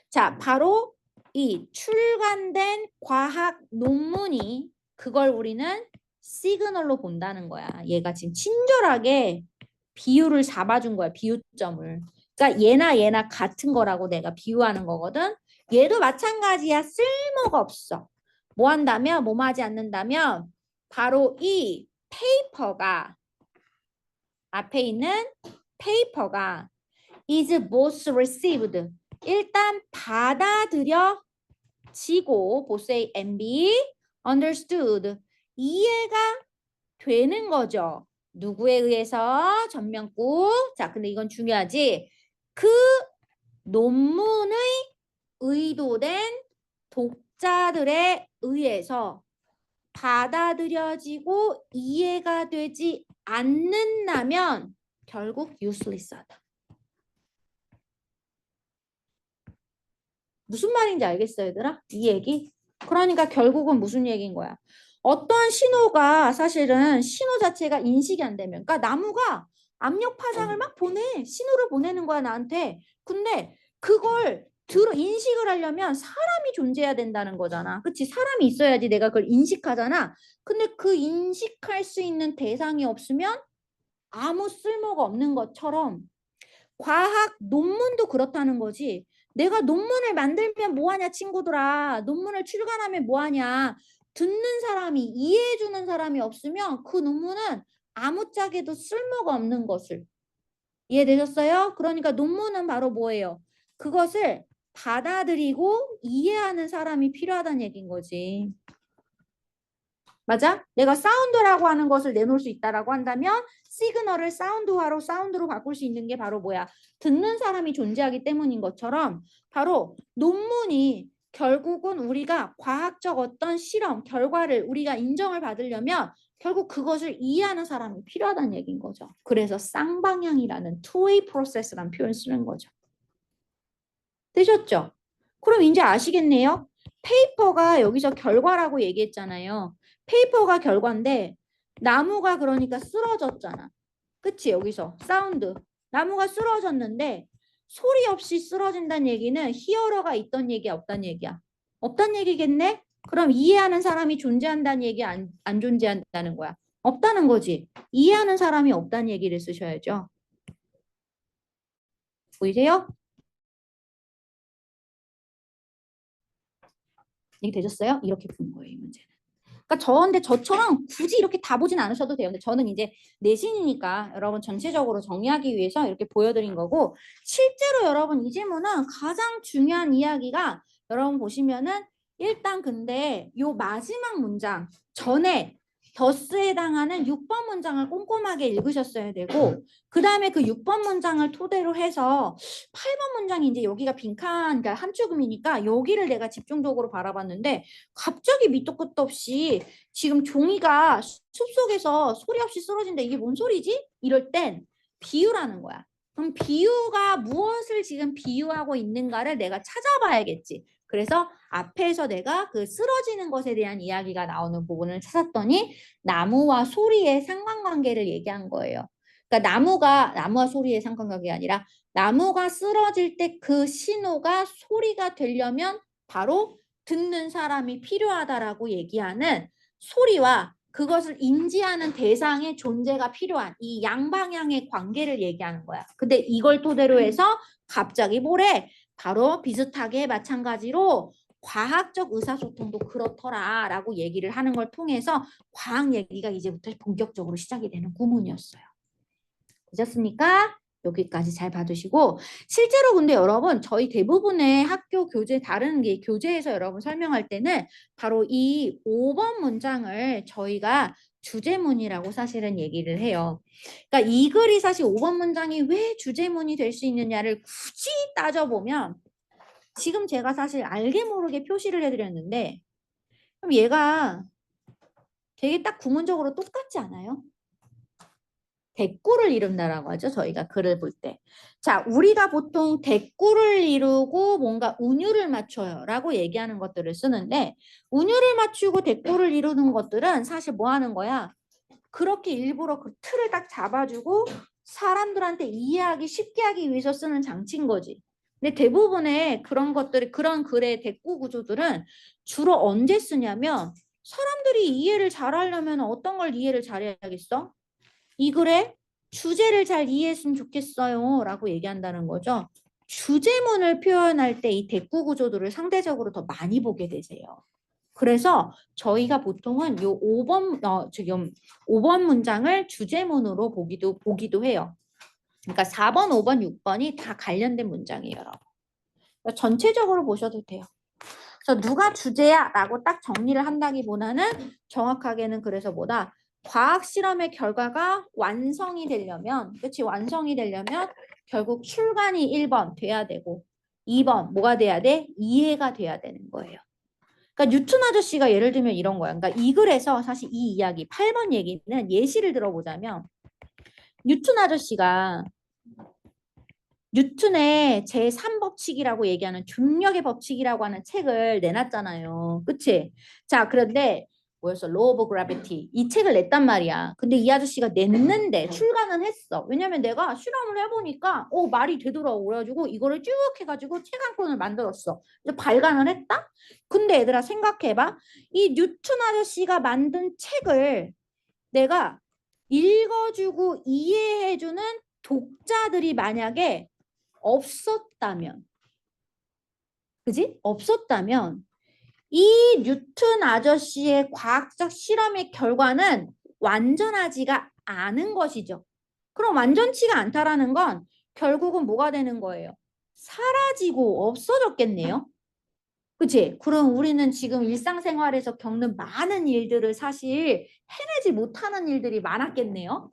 자 바로 이 출간된 과학 논문이 그걸 우리는 시그널로 본다는 거야. 얘가 지금 친절하게 비유를 잡아준 거야. 비유점을. 그러니까 얘나 같은 거라고 내가 비유하는 거거든. 얘도 마찬가지야. 쓸모가 없어. 뭐 한다면 뭐뭐 하지 않는다면 바로 이 페이퍼가 앞에 있는 페이퍼가 is both received 일단 받아들여지고 both A and B understood 이해가 되는 거죠. 누구에 의해서 전면국. 자, 근데 이건 중요하지. 그 논문의 의도된 독자들에 의해서 받아들여지고 이해가 되지 않는다면 결국 useless하다. 무슨 말인지 알겠어요, 얘들아? 이 얘기? 그러니까 결국은 무슨 얘기인 거야? 어떤 신호가 사실은 신호 자체가 인식이 안 되면, 그러니까 나무가 압력 파장을 막 신호를 보내는 거야, 나한테. 근데 그걸 인식을 하려면 사람이 존재해야 된다는 거잖아. 그치? 사람이 있어야지 내가 그걸 인식하잖아. 근데 그 인식할 수 있는 대상이 없으면 아무 쓸모가 없는 것처럼 과학 논문도 그렇다는 거지. 내가 논문을 만들면 뭐하냐 친구들아. 논문을 출간하면 뭐하냐. 듣는 사람이 이해해주는 사람이 없으면 그 논문은 아무짝에도 쓸모가 없는 것을. 이해되셨어요? 그러니까 논문은 바로 뭐예요? 그것을 받아들이고 이해하는 사람이 필요하다는 얘기인 거지. 맞아? 내가 사운드라고 하는 것을 내놓을 수 있다라고 한다면 시그널을 사운드로 바꿀 수 있는 게 바로 뭐야? 듣는 사람이 존재하기 때문인 것처럼 바로 논문이 결국은 우리가 과학적 어떤 실험, 결과를 우리가 인정을 받으려면 결국 그것을 이해하는 사람이 필요하다는 얘기인 거죠. 그래서 쌍방향이라는 two-way process라는 표현을 쓰는 거죠. 되셨죠? 그럼 이제 아시겠네요? 페이퍼가 여기서 결과라고 얘기했잖아요. 페이퍼가 결과인데 나무가 그러니까 쓰러졌잖아. 그치? 여기서 사운드. 나무가 쓰러졌는데 소리 없이 쓰러진다는 얘기는 히어로가 있던 얘기야, 없단 얘기야? 없단 얘기겠네? 그럼 이해하는 사람이 존재한다는 얘기 안 존재한다는 거야? 없다는 거지. 이해하는 사람이 없다는 얘기를 쓰셔야죠. 보이세요? 얘기 되셨어요? 이렇게 푸는 거예요, 이 문제는. 그러니까 근데 저처럼 굳이 이렇게 다 보진 않으셔도 돼요. 근데 저는 이제 내신이니까 여러분 전체적으로 정리하기 위해서 이렇게 보여드린 거고, 실제로 여러분 이 질문은 가장 중요한 이야기가 여러분 보시면은 일단 근데 요 마지막 문장 전에 더스에 해당하는 6번 문장을 꼼꼼하게 읽으셨어야 되고, 그 다음에 그 6번 문장을 토대로 해서 8번 문장이 이제 여기가 빈칸, 그러니까 함축음이니까 여기를 내가 집중적으로 바라봤는데 갑자기 밑도 끝도 없이 지금 종이가 숲속에서 소리 없이 쓰러진다. 이게 뭔 소리지? 이럴 땐 비유라는 거야. 그럼 비유가 무엇을 지금 비유하고 있는가를 내가 찾아봐야겠지. 그래서 앞에서 내가 그 쓰러지는 것에 대한 이야기가 나오는 부분을 찾았더니 나무와 소리의 상관관계를 얘기한 거예요. 그러니까 나무와 소리의 상관관계가 아니라 나무가 쓰러질 때 그 신호가 소리가 되려면 바로 듣는 사람이 필요하다라고 얘기하는 소리와 그것을 인지하는 대상의 존재가 필요한 이 양방향의 관계를 얘기하는 거야. 근데 이걸 토대로 해서 갑자기 뭐래? 바로 비슷하게 마찬가지로 과학적 의사소통도 그렇더라라고 얘기를 하는 걸 통해서 과학 얘기가 이제부터 본격적으로 시작이 되는 구문이었어요. 되셨습니까? 여기까지 잘 봐두시고, 실제로 근데 여러분 저희 대부분의 학교 교재 다른 게 교재에서 여러분 설명할 때는 바로 이 5번 문장을 저희가 주제문이라고 사실은 얘기를 해요. 그러니까 이 글이 사실 5번 문장이 왜 주제문이 될 수 있느냐를 굳이 따져보면 지금 제가 사실 알게 모르게 표시를 해드렸는데 그럼 얘가 되게 딱 구문적으로 똑같지 않아요? 대꾸를 이룬다라고 하죠. 저희가 글을 볼 때. 자, 우리가 보통 대꾸를 이루고 뭔가 운율을 맞춰요 라고 얘기하는 것들을 쓰는데 운율을 맞추고 대꾸를 이루는 것들은 사실 뭐 하는 거야? 그렇게 일부러 그 틀을 딱 잡아주고 사람들한테 이해하기 쉽게 하기 위해서 쓰는 장치인 거지. 근데 대부분의 그런 것들이 그런 글의 대꾸 구조들은 주로 언제 쓰냐면 사람들이 이해를 잘하려면 어떤 걸 이해를 잘해야겠어? 이 글에 주제를 잘 이해했으면 좋겠어요 라고 얘기한다는 거죠. 주제문을 표현할 때 이 대꾸 구조들을 상대적으로 더 많이 보게 되세요. 그래서 저희가 보통은 요 5번 문장을 주제문으로 보기도 해요. 그러니까 4번, 5번, 6번이 다 관련된 문장이에요, 여러분. 그러니까 전체적으로 보셔도 돼요. 그래서 누가 주제야 라고 딱 정리를 한다기보다는 정확하게는 그래서 뭐다? 과학 실험의 결과가 완성이 되려면, 그치? 완성이 되려면 결국 출간이 1번 돼야 되고 2번 뭐가 돼야 돼? 이해가 돼야 되는 거예요. 그러니까 뉴턴 아저씨가 예를 들면 이런 거야. 그러니까 이 글에서 사실 이 이야기 8번 얘기는 예시를 들어보자면 뉴턴 아저씨가 뉴턴의 제3법칙이라고 얘기하는 중력의 법칙이라고 하는 책을 내놨잖아요. 그치? 자, 그런데 뭐였어? Law of Gravity. 이 책을 냈단 말이야. 근데 이 아저씨가 냈는데 출간은 했어. 왜냐면 내가 실험을 해보니까 말이 되더라고. 그래가지고 이거를 쭉 해가지고 책 한 권을 만들었어. 이제 발간을 했다? 근데 얘들아 생각해봐. 이 뉴턴 아저씨가 만든 책을 내가 읽어주고 이해해주는 독자들이 만약에 없었다면, 그지? 없었다면 이 뉴턴 아저씨의 과학적 실험의 결과는 완전하지가 않은 것이죠. 그럼 완전치가 않다라는 건 결국은 뭐가 되는 거예요? 사라지고 없어졌겠네요. 그치? 그럼 우리는 지금 일상생활에서 겪는 많은 일들을 사실 해내지 못하는 일들이 많았겠네요.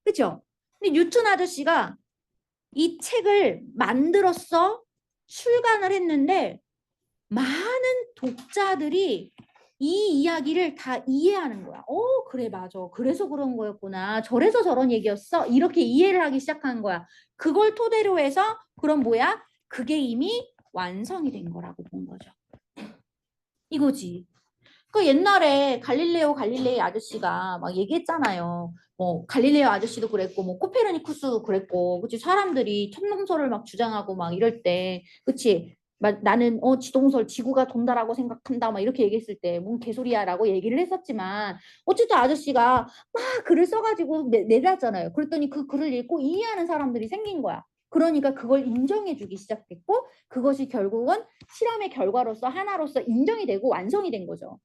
그쵸? 근데 뉴턴 아저씨가 이 책을 만들었어 출간을 했는데 많은 독자들이 이 이야기를 다 이해하는 거야. 그래, 맞아. 그래서 그런 거였구나. 저래서 저런 얘기였어. 이렇게 이해를 하기 시작한 거야. 그걸 토대로 해서 그럼 뭐야? 그게 이미 완성이 된 거라고 본 거죠. 이거지. 그 옛날에 갈릴레오 갈릴레이 아저씨가 막 얘기했잖아요. 뭐 갈릴레오 아저씨도 그랬고 뭐 코페르니쿠스도 그랬고 그치 사람들이 천동설을 막 주장하고 막 이럴 때 그치 나는 지동설 지구가 돈다라고 생각한다 막 이렇게 얘기했을 때 뭔 개소리야라고 얘기를 했었지만 어쨌든 아저씨가 막 글을 써가지고 내놨잖아요. 그랬더니 그 글을 읽고 이해하는 사람들이 생긴 거야. 그러니까 그걸 인정해주기 시작했고 그것이 결국은 실험의 결과로서 하나로서 인정이 되고 완성이 된 거죠.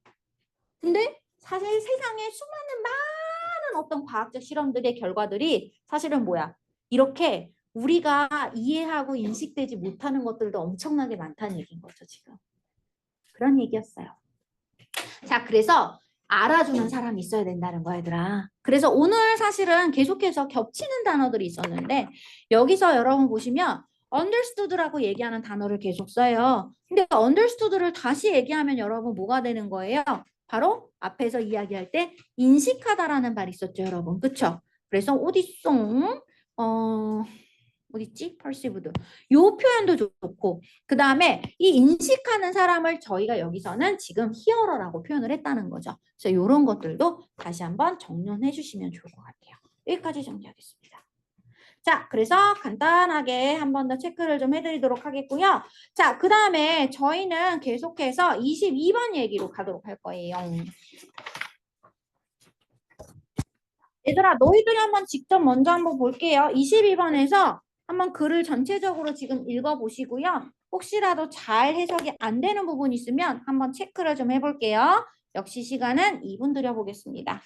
근데 사실 세상에 수많은 많은 어떤 과학적 실험들의 결과들이 사실은 뭐야? 이렇게 우리가 이해하고 인식되지 못하는 것들도 엄청나게 많다는 얘기인 거죠, 지금. 그런 얘기였어요. 자, 그래서 알아주는 사람이 있어야 된다는 거야, 얘들아. 그래서 오늘 사실은 계속해서 겹치는 단어들이 있었는데 여기서 여러분 보시면 understood라고 얘기하는 단어를 계속 써요. 근데 understood를 다시 얘기하면 여러분 뭐가 되는 거예요? 바로 앞에서 이야기할 때 인식하다라는 말이 있었죠, 여러분. 그쵸? 그래서 어디송? 어딨지? perceived. 요 표현도 좋고 그 다음에 이 인식하는 사람을 저희가 여기서는 지금 히어로라고 표현을 했다는 거죠. 그래서 이런 것들도 다시 한번 정리해 주시면 좋을 것 같아요. 여기까지 정리하겠습니다. 자, 그래서 간단하게 한 번 더 체크를 좀 해드리도록 하겠고요. 자, 그 다음에 저희는 계속해서 22번 얘기로 가도록 할 거예요. 얘들아, 너희들이 한번 직접 먼저 한번 볼게요. 22번에서 한번 글을 전체적으로 지금 읽어보시고요. 혹시라도 잘 해석이 안 되는 부분 있으면 한번 체크를 좀 해볼게요. 역시 시간은 2분 드려보겠습니다.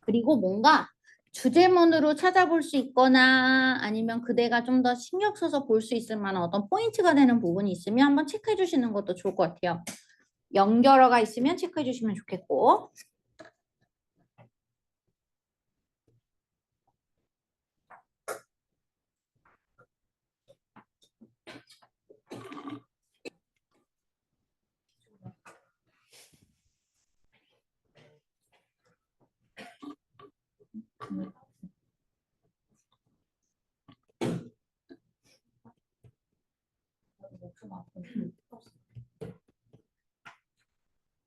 그리고 뭔가 주제문으로 찾아볼 수 있거나 아니면 그대가 좀 더 신경 써서 볼 수 있을 만한 어떤 포인트가 되는 부분이 있으면 한번 체크해 주시는 것도 좋을 것 같아요. 연결어가 있으면 체크해 주시면 좋겠고.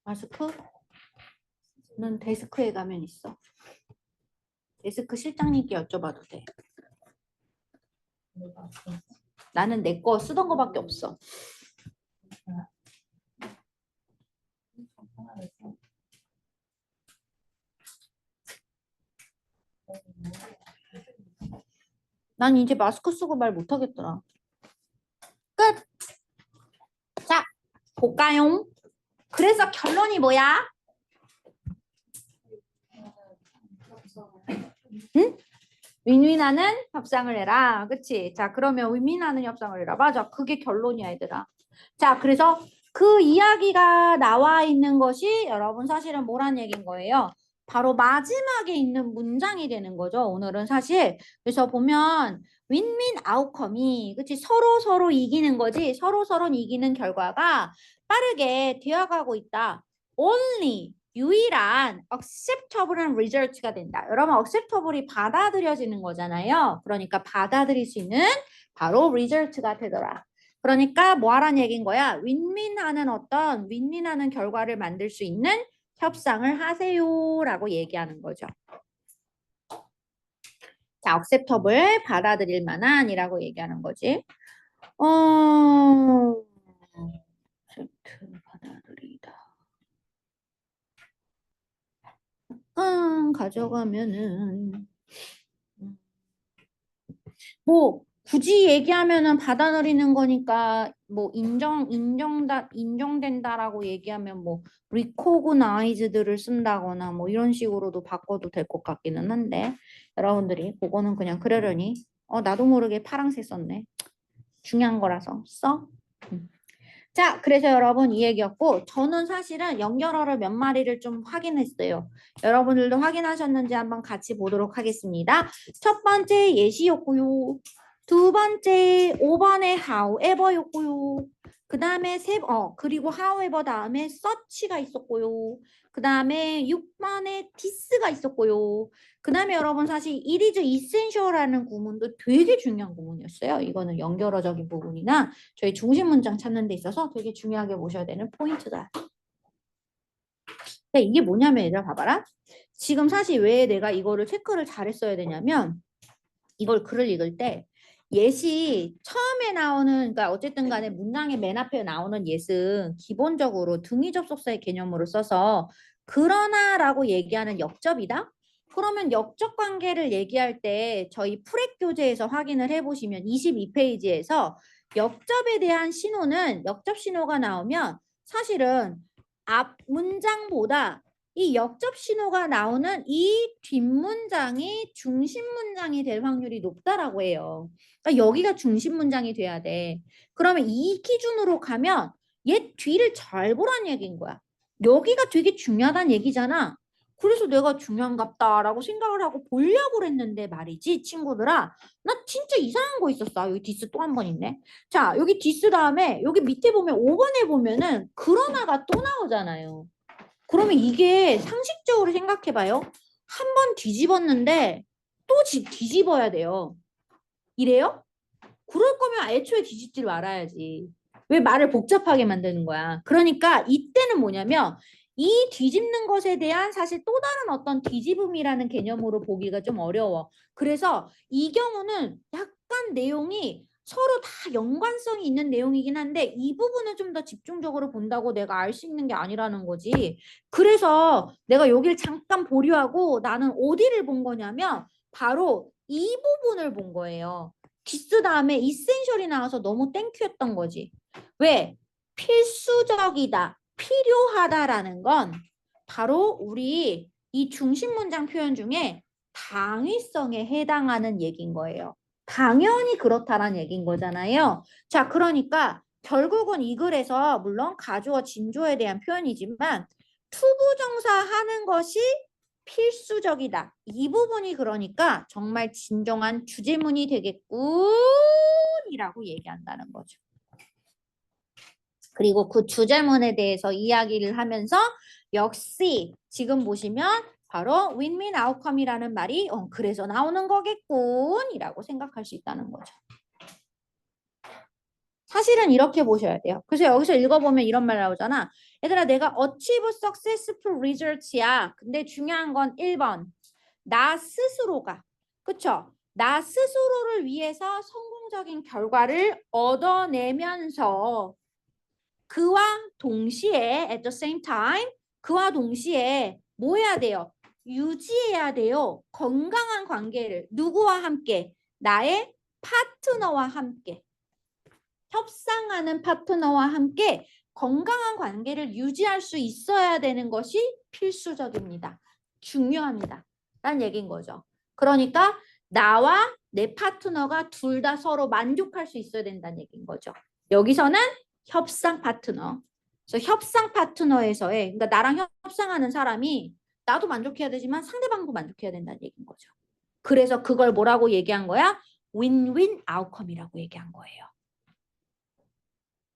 마스크는 데스크에 가면 있어. 데스크 실장님께 여쭤봐도 돼. 나는 내 거 쓰던 거밖에 없어. 난 이제 마스크 쓰고 말 못하겠더라. 끝! 자, 볼까요? 그래서 결론이 뭐야? 응? 윈윈하는 협상을 해라. 그치? 자, 그러면 윈윈하는 협상을 해라. 맞아. 그게 결론이야, 얘들아. 자, 그래서 그 이야기가 나와 있는 것이 여러분 사실은 뭐란 얘기인 거예요? 바로 마지막에 있는 문장이 되는 거죠. 오늘은 사실. 그래서 보면 윈윈 아웃컴이 그치? 서로 이기는 거지. 서로 이기는 결과가 빠르게 되어가고 있다. only 유일한 acceptable한 result가 된다. 여러분 acceptable이 받아들여지는 거잖아요. 그러니까 받아들일 수 있는 바로 result가 되더라. 그러니까 뭐 하라는 얘기인 거야? 윈윈하는 결과를 만들 수 있는 협상을 하세요라고 얘기하는 거죠. 자, acceptable 받아들일 만한이라고 얘기하는 거지. accept 받아들이다. 가져가면은 뭐 굳이 얘기하면은 받아들이는 거니까 뭐 인정된다라고 얘기하면 뭐 recognized를 쓴다거나 뭐 이런 식으로도 바꿔도 될 것 같기는 한데 여러분들이 그거는 그냥 그러려니 나도 모르게 파란색 썼네. 중요한 거라서 써. 자, 그래서 여러분 이 얘기였고 저는 사실은 연결어를 몇 마리를 좀 확인했어요. 여러분들도 확인하셨는지 한번 같이 보도록 하겠습니다. 첫 번째 예시였고요. 두 번째 5번에 however였고요. 그 다음에 그리고 however 다음에 such가 있었고요. 그 다음에 6번에 this가 있었고요. 그 다음에 여러분 사실 it is essential라는 구문도 되게 중요한 구문이었어요. 이거는 연결어적인 부분이나 저희 중심 문장 찾는 데 있어서 되게 중요하게 보셔야 되는 포인트다. 근데 이게 뭐냐면 얘들아 봐봐라. 지금 사실 왜 내가 이거를 체크를 잘했어야 되냐면 이걸 글을 읽을 때 예시 처음에 나오는 그러니까 어쨌든 간에 문장의 맨 앞에 나오는 예은 기본적으로 등위 접속사의 개념으로 써서 그러나라고 얘기하는 역접이다. 그러면 역접 관계를 얘기할 때 저희 프렉 교재에서 확인을 해보시면 22페이지에서 역접에 대한 신호는 역접 신호가 나오면 사실은 앞 문장보다 이 역접 신호가 나오는 이 뒷문장이 중심 문장이 될 확률이 높다라고 해요. 그러니까 여기가 중심 문장이 돼야 돼. 그러면 이 기준으로 가면 얘 뒤를 잘 보란 얘기인 거야. 여기가 되게 중요하다는 얘기잖아. 그래서 내가 중요한갑다라고 생각을 하고 보려고 했는데 말이지 친구들아. 나 진짜 이상한 거 있었어. 여기 디스 또 한 번 있네. 자, 여기 디스 다음에 여기 밑에 보면 5번에 보면은 그러나가 또 나오잖아요. 그러면 이게 상식적으로 생각해봐요. 한 번 뒤집었는데 또 뒤집어야 돼요. 이래요? 그럴 거면 애초에 뒤집지 말아야지. 왜 말을 복잡하게 만드는 거야? 그러니까 이때는 뭐냐면 이 뒤집는 것에 대한 사실 또 다른 어떤 뒤집음이라는 개념으로 보기가 좀 어려워. 그래서 이 경우는 약간 내용이 서로 다 연관성이 있는 내용이긴 한데 이 부분을 좀 더 집중적으로 본다고 내가 알 수 있는 게 아니라는 거지. 그래서 내가 여기를 잠깐 보류하고 나는 어디를 본 거냐면 바로 이 부분을 본 거예요. 디스 다음에 이센셜이 나와서 너무 땡큐였던 거지. 왜? 필수적이다, 필요하다라는 건 바로 우리 이 중심 문장 표현 중에 당위성에 해당하는 얘기인 거예요. 당연히 그렇다라는 얘기인 거잖아요. 자, 그러니까 결국은 이 글에서 물론 가주어, 진주어에 대한 표현이지만 투부정사 하는 것이 필수적이다. 이 부분이 그러니까 정말 진정한 주제문이 되겠군이라고 얘기한다는 거죠. 그리고 그 주제문에 대해서 이야기를 하면서 역시 지금 보시면 바로 윈윈 아웃컴이라는 말이 그래서 나오는 거겠군이라고 생각할 수 있다는 거죠. 사실은 이렇게 보셔야 돼요. 그래서 여기서 읽어보면 이런 말 나오잖아. 얘들아, 내가 achieve successful results야. 근데 중요한 건 1번. 나 스스로가. 그쵸? 나 스스로를 위해서 성공적인 결과를 얻어내면서 그와 동시에 at the same time 그와 동시에 뭐 해야 돼요? 유지해야 돼요. 건강한 관계를. 누구와 함께? 나의 파트너와 함께. 협상하는 파트너와 함께 건강한 관계를 유지할 수 있어야 되는 것이 필수적입니다. 중요합니다. 라는 얘기인 거죠. 그러니까 나와 내 파트너가 둘 다 서로 만족할 수 있어야 된다는 얘기인 거죠. 여기서는 협상 파트너. 그래서 협상 파트너에서의 그러니까 나랑 협상하는 사람이 나도 만족해야 되지만 상대방도 만족해야 된다는 얘기인 거죠. 그래서 그걸 뭐라고 얘기한 거야? 윈윈 아웃컴이라고 얘기한 거예요.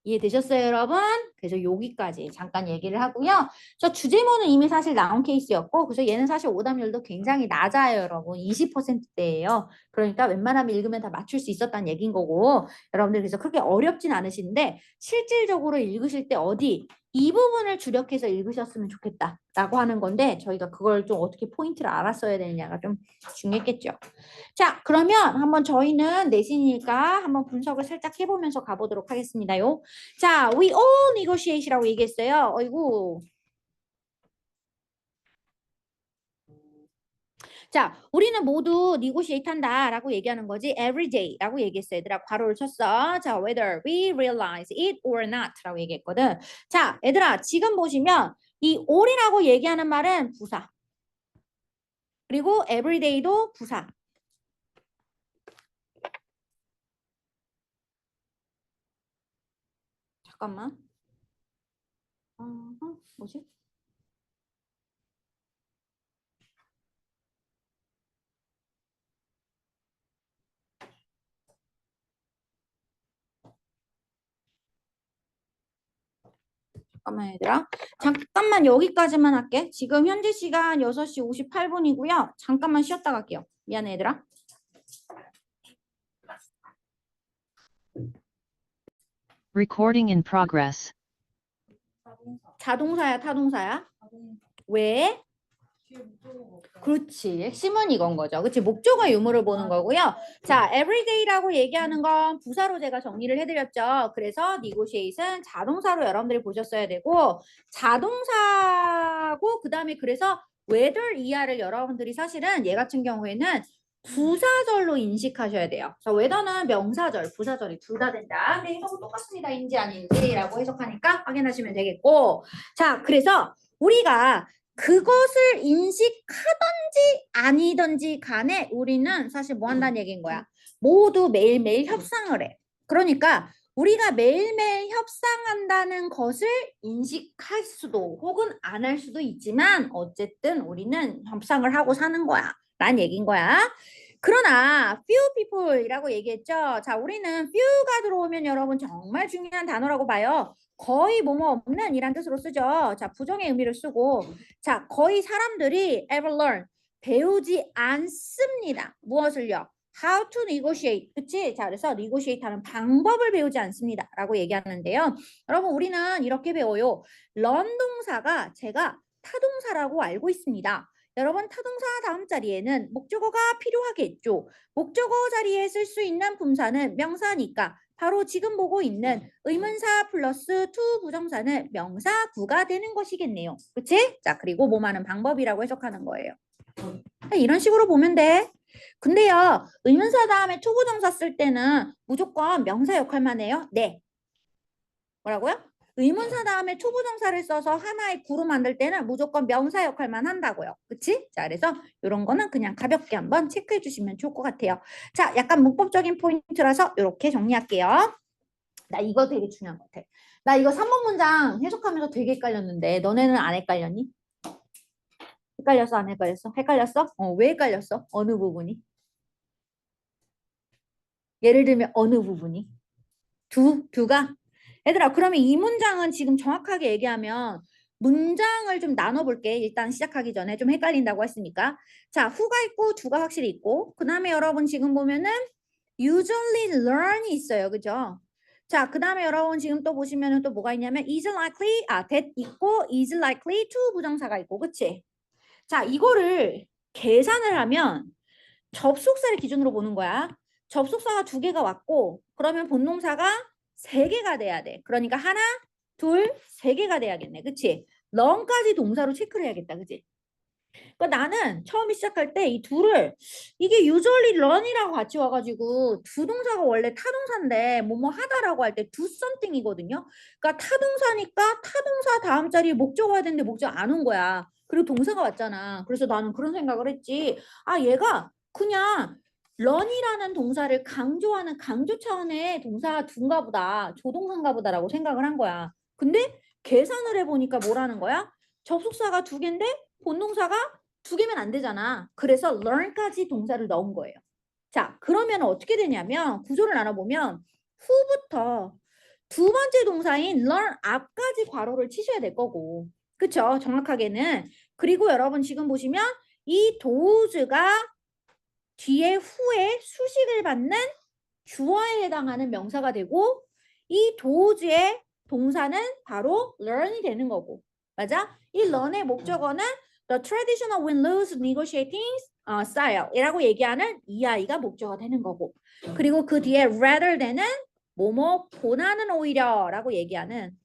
이해되셨어요, 여러분? 그래서 여기까지 잠깐 얘기를 하고요. 저 주제문은 이미 사실 나온 케이스였고, 그래서 얘는 사실 오답률도 굉장히 낮아요, 여러분. 20%대예요. 그러니까 웬만하면 읽으면 다 맞출 수 있었다는 얘기인 거고, 여러분들 그래서 그렇게 어렵진 않으신데, 실질적으로 읽으실 때 어디 이 부분을 주력해서 읽으셨으면 좋겠다라고 하는 건데, 저희가 그걸 좀 어떻게 포인트를 알았어야 되느냐가 좀 중요했겠죠. 자, 그러면 한번 저희는 내신이니까 한번 분석을 살짝 해보면서 가보도록 하겠습니다요. 자, we all negotiate이라고 얘기했어요. 어이구. 자, 우리는 모두 negotiate 한다라고 얘기하는 거지. every day라고 얘기했어요. 얘들아, 괄호를 쳤어. 자, whether we realize it or not라고 얘기했거든. 자, 얘들아, 지금 보시면 이 all이라고 얘기하는 말은 부사. 그리고 every day도 부사. 잠깐만. 뭐지? 잠깐만 얘들아. 잠깐만 여기까지만 할게. 지금 현재 시간 6시 58분이고요. 잠깐만 쉬었다 갈게요. 미안해 얘들아. Recording in progress. 자동사야 타동사야? 왜? 그렇지. 핵심은 이건 거죠. 그렇지. 목적어 유무를 보는 거고요. 자, everyday라고 얘기하는 건 부사로 제가 정리를 해드렸죠. 그래서 negotiate은 자동사로 여러분들이 보셨어야 되고 자동사고 그 다음에 그래서 whether 이하를 여러분들이 사실은 얘 같은 경우에는 부사절로 인식하셔야 돼요. 그래서 whether는 명사절, 부사절이 둘 다 된다. 근데 해석은 똑같습니다. 인지 아닌지라고 해석하니까 확인하시면 되겠고 자, 그래서 우리가 그것을 인식하든지 아니든지 간에 우리는 사실 뭐 한다는 얘기인 거야. 모두 매일매일 협상을 해. 그러니까 우리가 매일매일 협상한다는 것을 인식할 수도 혹은 안 할 수도 있지만 어쨌든 우리는 협상을 하고 사는 거야. 라는 얘기인 거야. 그러나 few people이라고 얘기했죠. 자, 우리는 few가 들어오면 여러분 정말 중요한 단어라고 봐요. 거의 뭐뭐 없는 이란 뜻으로 쓰죠. 자, 부정의 의미를 쓰고 자, 거의 사람들이 ever learn 배우지 않습니다. 무엇을요? How to negotiate. 그치? 자, 그래서 negotiate 하는 방법을 배우지 않습니다. 라고 얘기하는데요. 여러분, 우리는 이렇게 배워요. learn 동사가 제가 타동사라고 알고 있습니다. 여러분, 타동사 다음 자리에는 목적어가 필요하겠죠. 목적어 자리에 쓸 수 있는 분사는 명사니까 바로 지금 보고 있는 의문사 플러스 to 부정사는 명사구가 되는 것이겠네요. 그치? 자, 그리고 뭐하는 방법이라고 해석하는 거예요. 이런 식으로 보면 돼. 근데요, 의문사 다음에 to 부정사 쓸 때는 무조건 명사 역할만 해요? 네. 뭐라고요? 의문사 다음에 to 부정사를 써서 하나의 구로 만들 때는 무조건 명사 역할만 한다고요. 그치? 자, 그래서 이런 거는 그냥 가볍게 한번 체크해 주시면 좋을 것 같아요. 자, 약간 문법적인 포인트라서 이렇게 정리할게요. 나 이거 되게 중요한 것 같아. 나 이거 3번 문장 해석하면서 되게 헷갈렸는데 너네는 안 헷갈렸니? 헷갈렸어? 안 헷갈렸어? 헷갈렸어? 왜 헷갈렸어? 어느 부분이? 예를 들면 어느 부분이? 두가? 얘들아, 그러면 이 문장은 지금 정확하게 얘기하면 문장을 좀 나눠볼게. 일단 시작하기 전에 좀 헷갈린다고 했으니까. 자, who가 있고 do가 확실히 있고 그 다음에 여러분 지금 보면은 usually learn이 있어요. 그죠? 자, 그 다음에 여러분 지금 또 보시면은 또 뭐가 있냐면 is likely, that 있고 is likely to 부정사가 있고, 그치? 자, 이거를 계산을 하면 접속사를 기준으로 보는 거야. 접속사가 2개가 왔고, 그러면 본동사가 3개가 돼야 돼. 그러니까 하나, 둘, 3개가 돼야겠네. 그치? 런까지 동사로 체크를 해야겠다. 그치? 그러니까 나는 처음에 시작할 때 이 둘을 이게 usually run이라고 같이 와가지고 두 동사가 원래 타동사인데 뭐뭐 하다라고 할 때 do something이거든요. 그러니까 타동사니까 타동사 다음 자리에 목적 와야 되는데 목적 안 온 거야. 그리고 동사가 왔잖아. 그래서 나는 그런 생각을 했지. 아, 얘가 그냥 run이라는 동사를 강조하는 강조 차원의 동사 둔가 보다, 조동사인가 보다라고 생각을 한 거야. 근데 계산을 해보니까 뭐라는 거야? 접속사가 2개인데 본동사가 2개면 안 되잖아. 그래서 learn까지 동사를 넣은 거예요. 자, 그러면 어떻게 되냐면 구조를 나눠보면 후부터 2번째 동사인 learn 앞까지 괄호를 치셔야 될 거고, 그쵸? 정확하게는. 그리고 여러분 지금 보시면 이 does가 뒤에 후에 수식을 받는 주어에 해당하는 명사가 되고 이 does의 동사는 바로 learn이 되는 거고, 맞아? 이 learn의 목적어는 the traditional win-lose negotiating style이라고 얘기하는 이 아이가 목적어가 되는 거고, 그리고 그 뒤에 rather than은 뭐뭐 보다는 오히려라고 얘기하는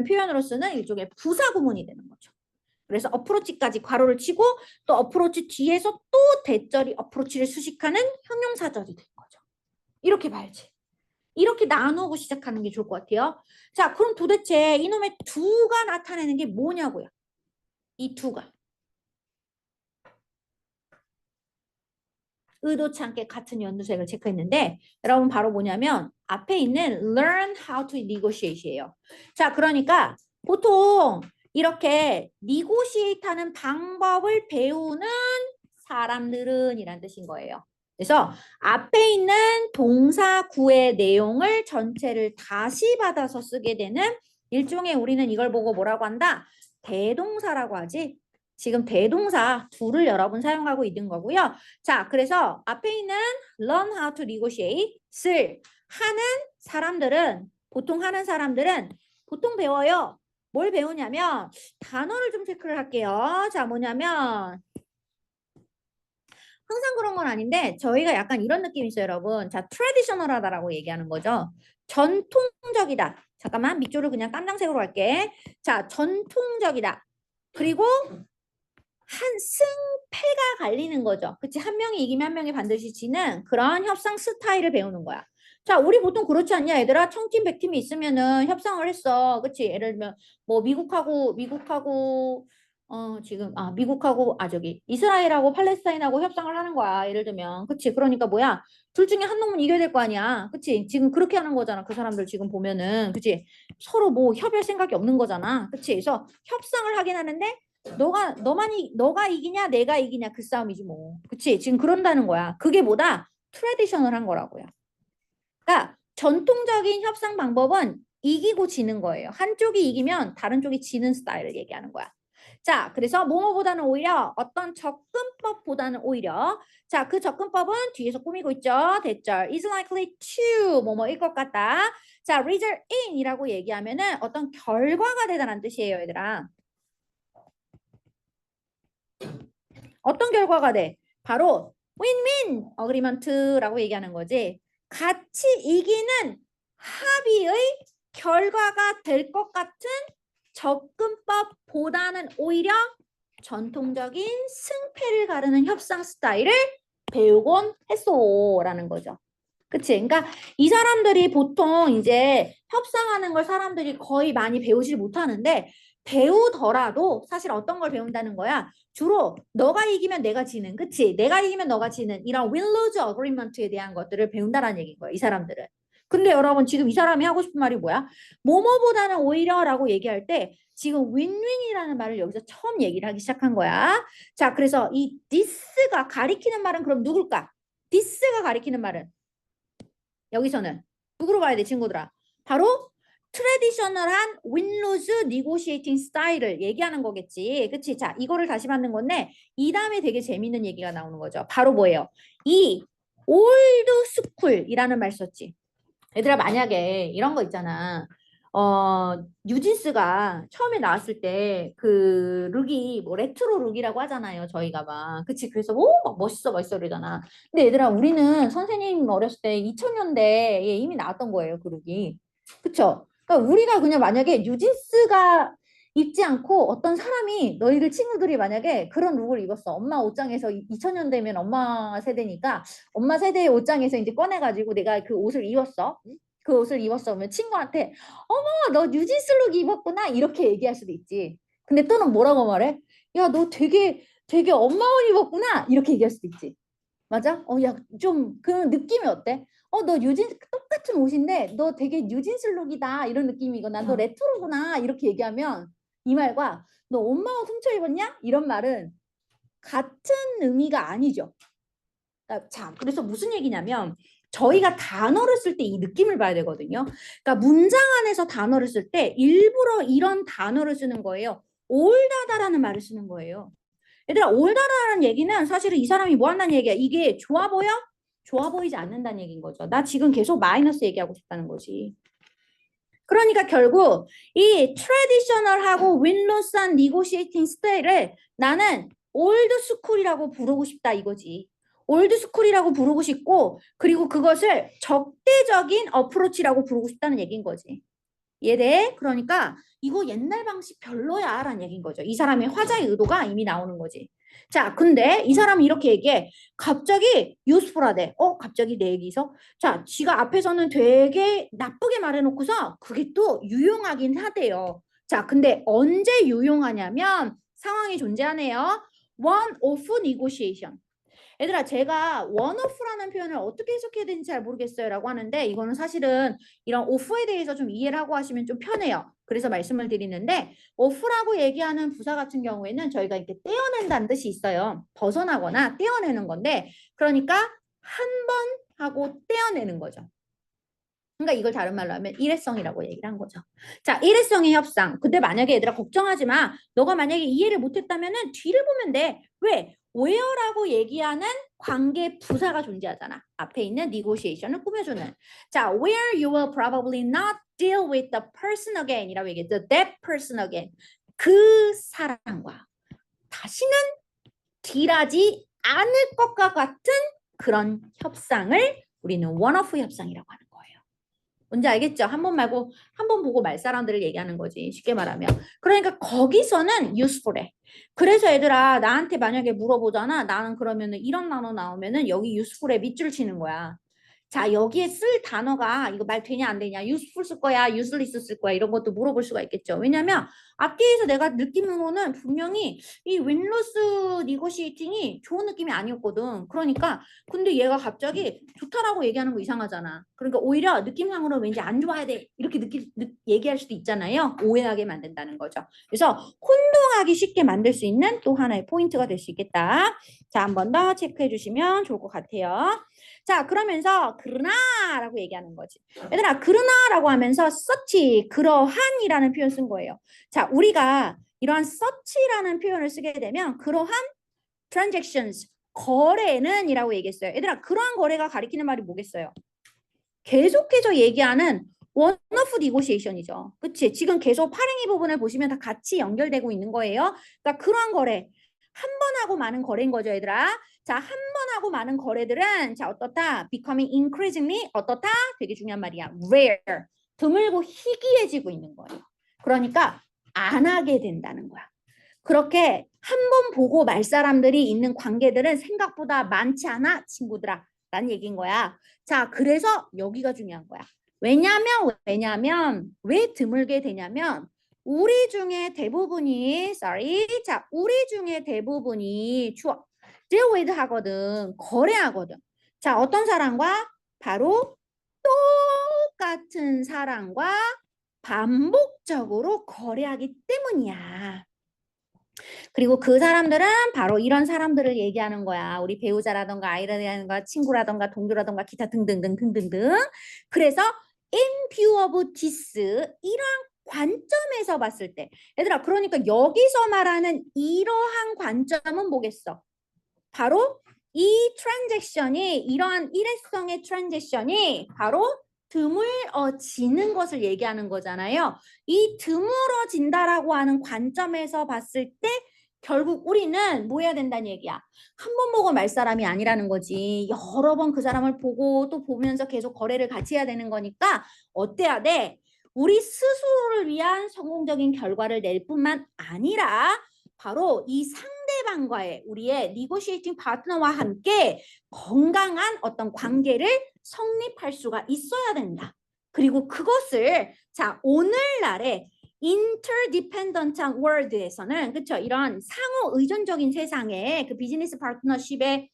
표현으로 쓰는 일종의 부사 구문이 되는 거죠. 그래서 어프로치까지 괄호를 치고 또 어프로치 뒤에서 또 대절이 어프로치를 수식하는 형용사절이 된 거죠. 이렇게 봐야지. 이렇게 나누고 시작하는 게 좋을 것 같아요. 자, 그럼 도대체 이놈의 do가 나타내는 게 뭐냐고요. 이 do가. 의도치 않게 같은 연두색을 체크했는데 여러분 바로 뭐냐면 앞에 있는 learn how to negotiate예요. 자, 그러니까 보통 이렇게 negotiate 하는 방법을 배우는 사람들은 이란 뜻인 거예요. 그래서 앞에 있는 동사구의 내용을 전체를 다시 받아서 쓰게 되는 일종의 우리는 이걸 보고 뭐라고 한다? 대동사라고 하지. 지금 대동사 둘을 여러분 사용하고 있는 거고요. 자, 그래서 앞에 있는 learn how to negotiate를 하는 사람들은 보통 배워요. 뭘 배우냐면 단어를 좀 체크를 할게요. 자, 뭐냐면 항상 그런 건 아닌데 저희가 약간 이런 느낌이 있어요, 여러분. 자, 트래디셔널하다라고 얘기하는 거죠. 전통적이다. 잠깐만, 밑줄을 그냥 깜장색으로 할게. 자, 전통적이다. 그리고 한 승패가 갈리는 거죠. 그치? 한 명이 이기면 한 명이 반드시 지는 그런 협상 스타일을 배우는 거야. 자, 우리 보통 그렇지 않냐, 얘들아? 청팀, 백팀이 있으면은 협상을 했어. 그치? 예를 들면, 뭐, 이스라엘하고 팔레스타인하고 협상을 하는 거야. 예를 들면. 그치? 그러니까 뭐야? 둘 중에 한 놈은 이겨야 될 거 아니야. 그치? 지금 그렇게 하는 거잖아. 그 사람들 지금 보면은. 그치? 서로 뭐 협의할 생각이 없는 거잖아. 그치? 그래서 협상을 하긴 하는데, 너가 이기냐 내가 이기냐 그 싸움이지 뭐. 그치? 지금 그런다는 거야. 그게 뭐다? 트래디셔널한 거라고요. 그러니까 전통적인 협상 방법은 이기고 지는 거예요. 한쪽이 이기면 다른 쪽이 지는 스타일을 얘기하는 거야. 자, 그래서 뭐뭐보다는 오히려 어떤 접근법보다는 오히려 자, 그 접근법은 뒤에서 꾸미고 있죠. 대절 is likely to 뭐뭐일 것 같다. 자, result in 이라고 얘기하면은 어떤 결과가 되다라는 뜻이에요, 얘들아. 어떤 결과가 돼? 바로 win-win 어그리먼트라고 얘기하는 거지. 같이 이기는 합의의 결과가 될 것 같은 접근법보다는 오히려 전통적인 승패를 가르는 협상 스타일을 배우곤 했소라는 거죠. 그치? 그러니까 이 사람들이 보통 이제 협상하는 걸 사람들이 거의 많이 배우질 못하는데 배우더라도 사실 어떤 걸 배운다는 거야? 주로 너가 이기면 내가 지는, 그치? 내가 이기면 너가 지는 이런 win-lose agreement에 대한 것들을 배운다라는 얘기인 거야, 이 사람들은. 근데 여러분 지금 이 사람이 하고 싶은 말이 뭐야? 뭐뭐보다는 오히려라고 얘기할 때 지금 윈윈이라는 말을 여기서 처음 얘기를 하기 시작한 거야. 자, 그래서 이 this가 가리키는 말은 그럼 누굴까? this가 가리키는 말은 여기서는 누구로 봐야 돼, 친구들아? 바로 트래디셔널한 win-lose negotiating 스타일을 얘기하는 거겠지. 그치? 자, 이거를 다시 받는 건데 이 다음에 되게 재밌는 얘기가 나오는 거죠. 바로 뭐예요? 이 올드 스쿨이라는 말 썼지. 얘들아 만약에 이런 거 있잖아. 뉴진스가 처음에 나왔을 때 그 룩이 뭐 레트로 룩이라고 하잖아요. 저희가 막. 그치? 그래서 막 멋있어 멋있어 그러잖아. 근데 얘들아 우리는 선생님 어렸을 때 2000년대에 이미 나왔던 거예요. 그 룩이. 그쵸? 그러니까 우리가 그냥 만약에 뉴진스가 입지 않고 어떤 사람이 너희들 친구들이 만약에 그런 룩을 입었어. 엄마 옷장에서 2000년대면 엄마 세대니까 엄마 세대의 옷장에서 이제 꺼내가지고 내가 그 옷을 입었어. 그 옷을 입었어. 그러면 친구한테 어머 너 뉴진스 룩 입었구나 이렇게 얘기할 수도 있지. 근데 또는 뭐라고 말해? 야 너 되게 엄마 옷 입었구나 이렇게 얘기할 수도 있지. 맞아? 야 좀 그 느낌이 어때? 너 뉴진스 똑같은 옷인데 너 되게 뉴진스 룩이다 이런 느낌이거나 너 레트로구나 이렇게 얘기하면 이 말과 너 엄마 옷 훔쳐 입었냐? 이런 말은 같은 의미가 아니죠. 자, 그래서 무슨 얘기냐면 저희가 단어를 쓸 때 이 느낌을 봐야 되거든요. 그러니까 문장 안에서 단어를 쓸 때 일부러 이런 단어를 쓰는 거예요. 올다다라는 말을 쓰는 거예요. 얘들아, 올다다라는 얘기는 사실은 이 사람이 뭐 한다는 얘기야. 이게 좋아 보여? 좋아 보이지 않는다는 얘기인 거죠. 나 지금 계속 마이너스 얘기하고 싶다는 거지. 그러니까 결국 이 트래디셔널하고 윈로스한 니고시에이팅 스타일을 나는 올드 스쿨이라고 부르고 싶다 이거지. 올드 스쿨이라고 부르고 싶고 그리고 그것을 적대적인 어프로치라고 부르고 싶다는 얘기인 거지. 이해돼? 그러니까 이거 옛날 방식 별로야 라는 얘기인 거죠. 이 사람의 화자의 의도가 이미 나오는 거지. 자, 근데 이 사람이 이렇게 얘기해. 갑자기 유스풀하대. 갑자기 내 얘기서. 자, 지가 앞에서는 되게 나쁘게 말해놓고서 그게 또 유용하긴 하대요. 자, 근데 언제 유용하냐면 상황이 존재하네요. One-off negotiation. 얘들아 제가 원오프라는 표현을 어떻게 해석해야 되는지 잘 모르겠어요 라고 하는데 이거는 사실은 이런 오프에 대해서 좀 이해를 하고 하시면 좀 편해요. 그래서 말씀을 드리는데 오프라고 얘기하는 부사 같은 경우에는 저희가 이렇게 떼어낸다는 뜻이 있어요. 벗어나거나 떼어내는 건데 그러니까 한 번 하고 떼어내는 거죠. 그러니까 이걸 다른 말로 하면 일회성이라고 얘기를 한 거죠. 자, 일회성의 협상. 근데 만약에 얘들아 걱정하지 마. 너가 만약에 이해를 못했다면은 뒤를 보면 돼. 왜? where라고 얘기하는 관계 부사가 존재하잖아. 앞에 있는 negotiation을 꾸며주는. 자, where you will probably not deal with the person again 이라고 얘기했죠. That person again. 그 사람과 다시는 딜하지 않을 것과 같은 그런 협상을 우리는 one-off 협상이라고 하는 거예요. 뭔지 알겠죠? 한 번 말고 한 번 보고 말 사람들을 얘기하는 거지. 쉽게 말하면. 그러니까 거기서는 useful해. 그래서 얘들아 나한테 만약에 물어보잖아. 나는 그러면은 이런 단어 나오면은 여기 useful에 밑줄 치는 거야. 자, 여기에 쓸 단어가 이거 말 되냐 안 되냐, useful 쓸 거야, useless 쓸 거야 이런 것도 물어볼 수가 있겠죠. 왜냐면 앞뒤에서 내가 느끼는 분명히 이 윈로스 니고시에이팅이 좋은 느낌이 아니었거든. 그러니까 근데 얘가 갑자기 좋다라고 얘기하는 거 이상하잖아. 그러니까 오히려 느낌상으로 왠지 안 좋아야 돼 이렇게 얘기할 수도 있잖아요. 오해하게 만든다는 거죠. 그래서 혼동하기 쉽게 만들 수 있는 또 하나의 포인트가 될 수 있겠다. 자, 한 번 더 체크해 주시면 좋을 것 같아요. 자, 그러면서 그러나라고 얘기하는 거지. 얘들아, 그러나라고 하면서 such, 그러한이라는 표현 쓴 거예요. 자, 우리가 이러한 such라는 표현을 쓰게 되면 그러한 transactions, 거래는 이라고 얘기했어요. 얘들아, 그러한 거래가 가리키는 말이 뭐겠어요? 계속해서 얘기하는 one-off negotiation이죠. 그치? 지금 계속 파랭이 부분을 보시면 다 같이 연결되고 있는 거예요. 그러니까 그러한 거래. 한 번 하고 많은 거래인 거죠, 얘들아. 자, 한 번 하고 많은 거래들은 자, 어떻다? becoming increasingly 어떻다? 되게 중요한 말이야. rare. 드물고 희귀해지고 있는 거예요. 그러니까 안 하게 된다는 거야. 그렇게 한 번 보고 말 사람들이 있는 관계들은 생각보다 많지 않아, 친구들아. 라는 얘기인 거야. 자, 그래서 여기가 중요한 거야. 왜냐면 왜 드물게 되냐면 우리 중에 대부분이 자, 우리 중에 대부분이 deal with 하거든. 거래하거든. 자, 어떤 사람과? 바로 똑같은 사람과 반복적으로 거래하기 때문이야. 그리고 그 사람들은 바로 이런 사람들을 얘기하는 거야. 우리 배우자라던가 아이라던가 친구라던가 동료라던가 기타 등등등 등등등. 그래서 in view of this 이러한 관점에서 봤을 때 얘들아 그러니까 여기서 말하는 이러한 관점은 뭐겠어? 바로 이 트랜잭션이 이러한 일회성의 트랜잭션이 바로 드물어지는 것을 얘기하는 거잖아요. 이 드물어진다라고 하는 관점에서 봤을 때 결국 우리는 뭐 해야 된다는 얘기야. 한 번 보고 말 사람이 아니라는 거지. 여러 번 그 사람을 보고 또 보면서 계속 거래를 같이 해야 되는 거니까 어때야 돼? 우리 스스로를 위한 성공적인 결과를 낼 뿐만 아니라 바로 이 상대방과의 우리의 negotiating 파트너와 함께 건강한 어떤 관계를 성립할 수가 있어야 된다. 그리고 그것을 자 오늘날의 interdependent한 world에서는 그렇죠 이런 상호 의존적인 세상에 그 비즈니스 파트너십에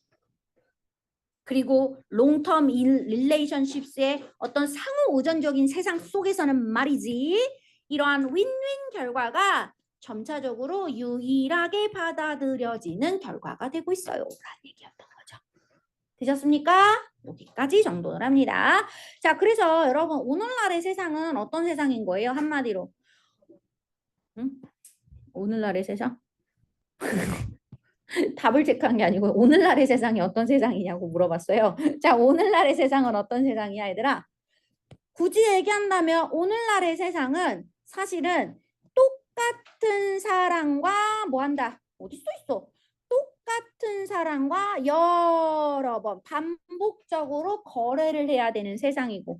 그리고 롱텀 릴레이션십스의 어떤 상호 의존적인 세상 속에서는 말이지 이러한 윈윈 결과가 점차적으로 유일하게 받아들여지는 결과가 되고 있어요. 라는 얘기였던 거죠. 되셨습니까? 여기까지 정돈을 합니다. 자, 그래서 여러분 오늘날의 세상은 어떤 세상인 거예요? 한마디로. 응? 오늘날의 세상? 답을 체크한 게 아니고 오늘날의 세상이 어떤 세상이냐고 물어봤어요. 자, 오늘날의 세상은 어떤 세상이야, 얘들아? 굳이 얘기한다면 오늘날의 세상은 사실은 똑같은 사람과 뭐 한다? 어디 써 있어? 똑같은 사람과 여러 번 반복적으로 거래를 해야 되는 세상이고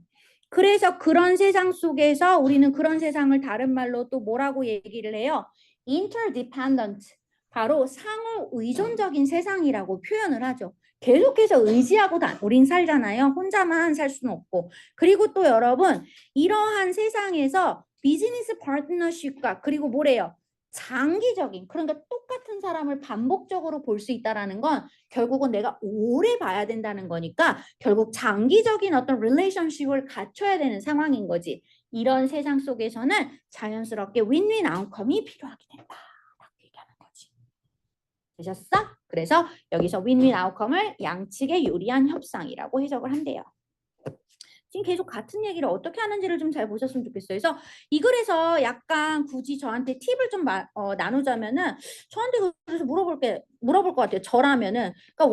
그래서 그런 세상 속에서 우리는 그런 세상을 다른 말로 또 뭐라고 얘기를 해요? interdependent 바로 상호 의존적인 세상이라고 표현을 하죠. 계속해서 의지하고 우린 살잖아요. 혼자만 살 수는 없고. 그리고 또 여러분 이러한 세상에서 비즈니스 파트너십과 그리고 뭐래요? 장기적인 그러니까 똑같은 사람을 반복적으로 볼 수 있다라는 건 결국은 내가 오래 봐야 된다는 거니까 결국 장기적인 어떤 릴레이션십을 갖춰야 되는 상황인 거지. 이런 세상 속에서는 자연스럽게 윈윈 아웃컴이 필요하게 된다. 라고 얘기하는 거지. 되셨어? 그래서 여기서 윈윈 아웃컴을 양측의 유리한 협상이라고 해석을 한대요. 지금 계속 같은 얘기를 어떻게 하는지를 좀 잘 보셨으면 좋겠어요. 그래서 이 글에서 약간 굳이 저한테 팁을 좀 나누자면은 저한테 그래서 물어볼 것 같아요. 저라면은 그러니까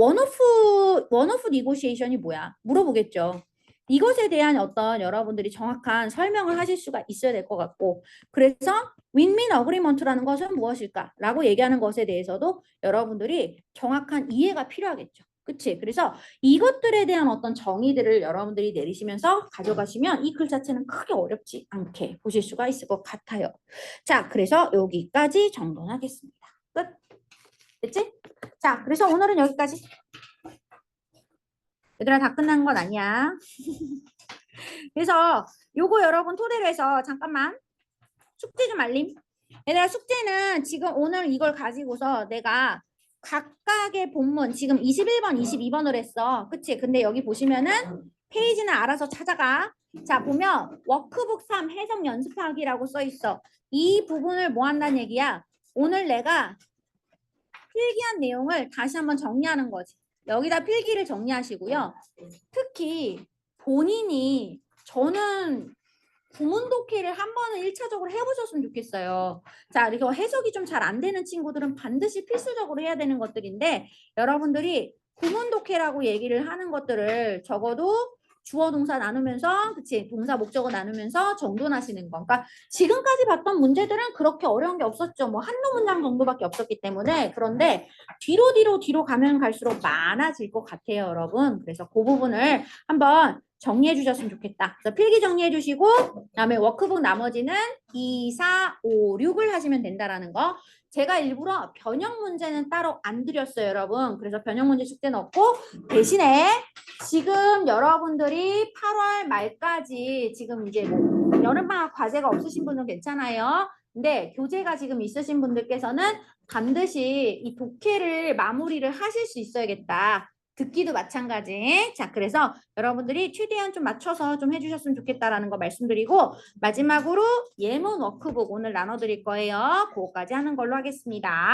원오프 니고시에이션이 뭐야? 물어보겠죠. 이것에 대한 어떤 여러분들이 정확한 설명을 하실 수가 있어야 될 것 같고 그래서 윈윈 어그리먼트라는 것은 무엇일까? 라고 얘기하는 것에 대해서도 여러분들이 정확한 이해가 필요하겠죠. 그치? 그래서 이것들에 대한 어떤 정의들을 여러분들이 내리시면서 가져가시면 이 글 자체는 크게 어렵지 않게 보실 수가 있을 것 같아요. 자, 그래서 여기까지 정돈하겠습니다. 끝. 됐지? 자, 그래서 오늘은 여기까지. 얘들아, 다 끝난 건 아니야. 그래서 요거 여러분 토대로 해서 잠깐만 숙제 좀 알림. 얘들아, 숙제는 지금 오늘 이걸 가지고서 내가 각각의 본문 지금 21번, 22번을 했어. 그치? 근데 여기 보시면은 페이지는 알아서 찾아가. 자, 보면 워크북 3 해석 연습하기라고 써 있어. 이 부분을 뭐 한다는 얘기야? 오늘 내가 필기한 내용을 다시 한번 정리하는 거지. 여기다 필기를 정리하시고요. 특히 본인이 저는 구문 독해를 한 번은 1차적으로 해보셨으면 좋겠어요. 자, 그리고 해석이 좀 잘 안 되는 친구들은 반드시 필수적으로 해야 되는 것들인데 여러분들이 구문 독해라고 얘기를 하는 것들을 적어도 주어 동사 나누면서 그치 동사 목적어 나누면서 정돈하시는 거. 그러니까 지금까지 봤던 문제들은 그렇게 어려운 게 없었죠. 뭐 한두 문장 정도밖에 없었기 때문에 그런데 뒤로 가면 갈수록 많아질 것 같아요, 여러분. 그래서 그 부분을 한번 정리해 주셨으면 좋겠다. 그래서 필기 정리해 주시고 그다음에 워크북 나머지는 2, 4, 5, 6을 하시면 된다라는 거. 제가 일부러 변형 문제는 따로 안 드렸어요, 여러분. 그래서 변형 문제 숙제는 없고 대신에 지금 여러분들이 8월 말까지 지금 이제 뭐 여름방학 과제가 없으신 분은 괜찮아요. 근데 교재가 지금 있으신 분들께서는 반드시 이 독해를 마무리를 하실 수 있어야겠다. 듣기도 마찬가지. 자, 그래서 여러분들이 최대한 좀 맞춰서 좀 해주셨으면 좋겠다라는 거 말씀드리고 마지막으로 예문 워크북 오늘 나눠드릴 거예요. 그거까지 하는 걸로 하겠습니다.